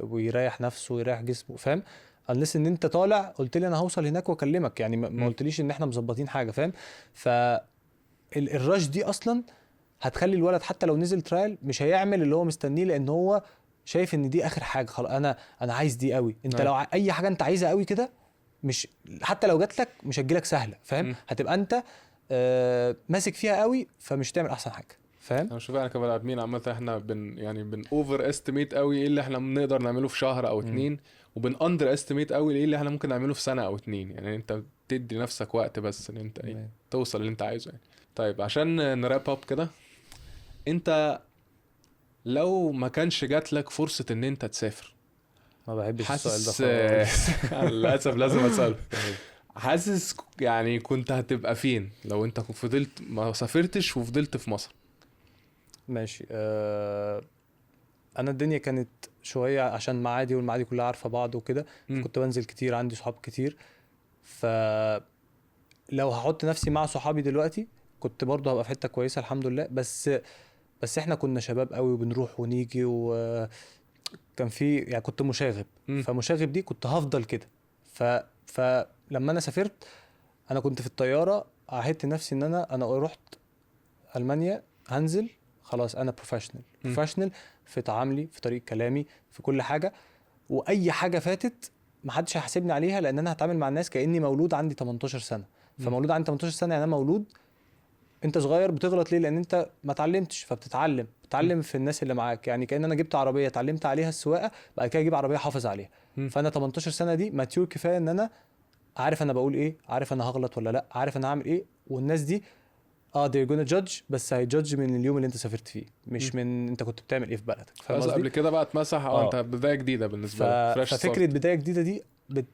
ويريح نفسه ويريح جسمه فاهم. unless ان انت طالع قلت لي انا هوصل هناك واكلمك، يعني ما قلتليش ان احنا مظبطين حاجه فاهم. فالرش دي اصلا هتخلي الولد حتى لو نزل ترايل مش هيعمل اللي هو مستنيه، لان هو شايف ان دي اخر حاجه. خلاص انا عايز دي قوي. انت لو اي حاجه انت عايزها قوي كده، مش حتى لو جات لك مش هتجيلك سهله فاهم. هتبقى انت ماسك فيها قوي، فمش تعمل احسن حاجه فاهم. انا شوف انا كبني ادمين عامه احنا بن اوفر استيميت قوي ايه اللي احنا بنقدر نعمله في شهر او اتنين، وبن اندر استيميت قوي ايه اللي احنا ممكن نعمله في سنه او اتنين. يعني انت تدي نفسك وقت بس ان انت ايه توصل اللي انت عايزه يعني. طيب عشان نراب اب كده، انت لو ما كانش جات لك فرصه ان انت تسافر، ما بحبش السؤال ده حاسس خالص. للاسف لازم اساله، حاسس يعني كنت هتبقى فين لو انت فضلت ما سافرتش وفضلت في مصر؟ ماشي. انا الدنيا كانت شويه عشان معادي، والمعادي كلها عارفه بعض وكده، كنت بنزل كتير، عندي صحاب كتير. فلو هحط نفسي مع صحابي دلوقتي كنت برضه هبقى في حته كويسه الحمد لله. بس احنا كنا شباب قوي وبنروح ونيجي، وكان في يعني كنت مشاغب. فمشاغب دي كنت هفضل كده. فلما انا سافرت انا كنت في الطياره عهدت نفسي ان انا رحت المانيا هنزل خلاص انا بروفيشنال في تعاملي، في طريقه كلامي، في كل حاجه. واي حاجه فاتت محدش هيحاسبني عليها، لان انا هتعامل مع الناس كاني مولود عندي 18 سنه. فمولود عندي 18 سنه يعني انا مولود. انت صغير بتغلط ليه؟ لان انت ما اتعلمتش، بتتعلم في الناس اللي معاك. يعني كأن انا جبت عربيه اتعلمت عليها السواقه، بعد كده اجيب عربيه حافظ عليها. فانا 18 سنه دي ماتيور كفايه ان انا عارف انا بقول ايه، عارف انا هغلط ولا لا، عارف انا هعمل ايه. والناس دي they're gonna judge، بس هيجادج من اليوم اللي انت سافرت فيه، مش من انت كنت بتعمل ايه في بلدك فاهم قصدي. قبل كده بقى اتمسح انت بدايه جديده بالنسبه لك، فريش ففكره ستارت. بدايه جديده دي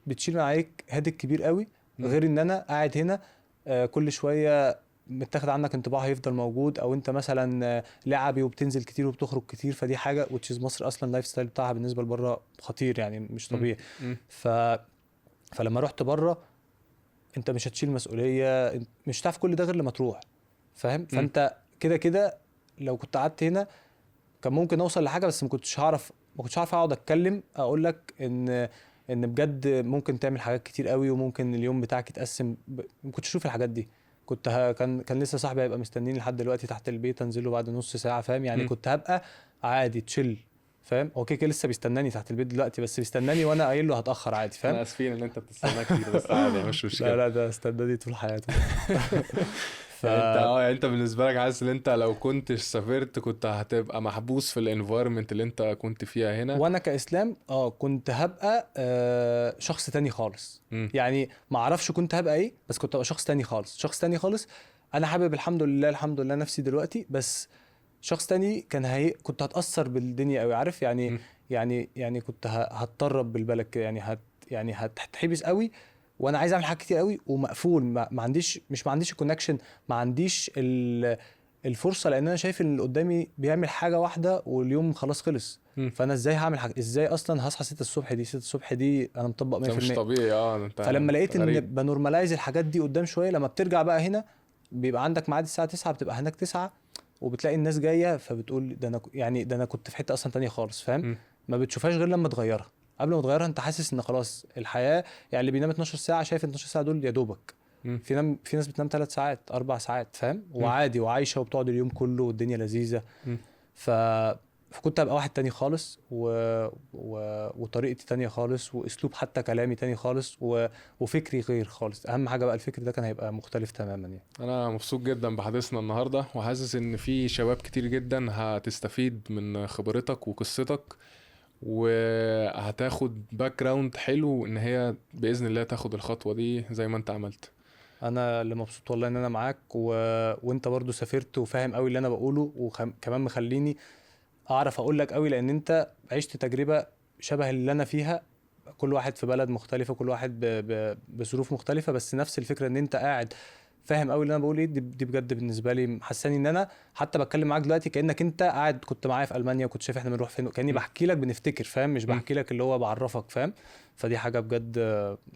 بتشيل من عليك هدك كبير قوي. غير ان انا قاعد هنا كل شويه متاخد عنك انطباع هيفضل موجود، او انت مثلا لعبي وبتنزل كتير وبتخرج كتير، فدي حاجه which is مصر اصلا اللايف ستايل بتاعها بالنسبه لبره خطير يعني مش طبيعي. فلما رحت بره انت مش هتشيل مسؤوليه، مش هتعرف كل ده غير لما تروح فاهم. فانت كده لو كنت قعدت هنا كان ممكن اوصل لحاجه، بس ما كنتش هعرف اقعد اتكلم اقول لك ان بجد ممكن تعمل حاجات كتير قوي، وممكن اليوم بتاعك يتقسم ما كنتش اشوف الحاجات دي. كان لسه صاحبي هيبقى مستنيني لحد دلوقتي تحت البيت، انزله بعد نص ساعه فاهم. يعني كنت هبقى عادي تشيل فاهم. هو كده لسه بيستناني تحت البيت دلوقتي، بس بيستناني وانا قايل له هتاخر عادي فاهم. انا اسفين ان انت بتستنى كتير بس عادي مش مشكله. لا ده استناني طول حياته. يعني انت يعني انت بالنسبه لك حاسس ان انت لو كنتش سافرت كنت هتبقى محبوس في الانفايرمنت اللي انت كنت فيها هنا. وانا كاسلام كنت هبقى شخص تاني خالص. يعني ما اعرفش كنت هبقى ايه، بس كنت هبقى شخص تاني خالص. انا حابب الحمد لله نفسي دلوقتي، بس شخص تاني كنت هتأثر بالدنيا قوي عارف يعني. يعني كنت هتطرب بالبلد كده، يعني هتحبس قوي. وانا عايز اعمل حاجات كتير قوي ومقفول، ما عنديش الكونكشن، ما عنديش الفرصه، لان انا شايف ان اللي قدامي بيعمل حاجه واحده واليوم خلاص خلص. فانا ازاي هعمل حاجه؟ ازاي اصلا هصحى 6 الصبح؟ دي 6 الصبح دي انا مطبق 100%. ده مش طبيعي. انت فلما لقيت ان غريب. بنورماليز الحاجات دي قدام شويه، لما بترجع بقى هنا بيبقى عندك ميعاد الساعه 9 بتبقى هناك 9، وبتلاقي الناس جايه فبتقول ده انا كنت في حته اصلا تانية خالص فاهم. ما بتشوفهاش غير لما تغيرها. قبل ما تغيرها انت حاسس ان خلاص الحياه، يعني اللي بينام 12 ساعه شايف 12 ساعه دول يا دوبك. في ناس بتنام 3 ساعات 4 ساعات فاهم، وعادي وعايشه وبتقعد اليوم كله والدنيا لذيذه. ف فكنت هبقى واحد تاني خالص وطريقتي تانية خالص، واسلوب حتى كلامي تاني خالص، وفكري غير خالص. اهم حاجة بقى الفكر ده كان هيبقى مختلف تماما يعني. انا مبسوط جدا بحديثنا النهارده، وحاسس ان في شباب كتير جدا هتستفيد من خبرتك وقصتك، وهتاخد باك جراوند حلو ان هي باذن الله تاخد الخطوه دي زي ما انت عملت. انا اللي مبسوط والله ان انا معاك وانت برضو سافرت وفاهم قوي اللي انا بقوله، وكمان مخليني اعرف اقول لك قوي، لان انت عشت تجربة شبه اللي انا فيها. كل واحد في بلد مختلفة، كل واحد بظروف مختلفة، بس نفس الفكرة ان انت قاعد فاهم قوي اللي انا بقول ايه. دي بجد بالنسبة لي حساني ان انا حتى بتكلم معاك دلوقتي كأنك انت قاعد كنت معايا في المانيا، وكنت شايف احنا بنروح فين، كأني م. بحكي لك بنفتكر، فاهم؟ مش م. بحكي لك اللي هو بعرفك، فاهم؟ فدي حاجة بجد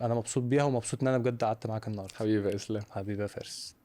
انا مبسوط بيها، ومبسوط ان انا بجد قعدت معاك النهاردة. حبيبي يا اسلام. حبيبي يا فارس.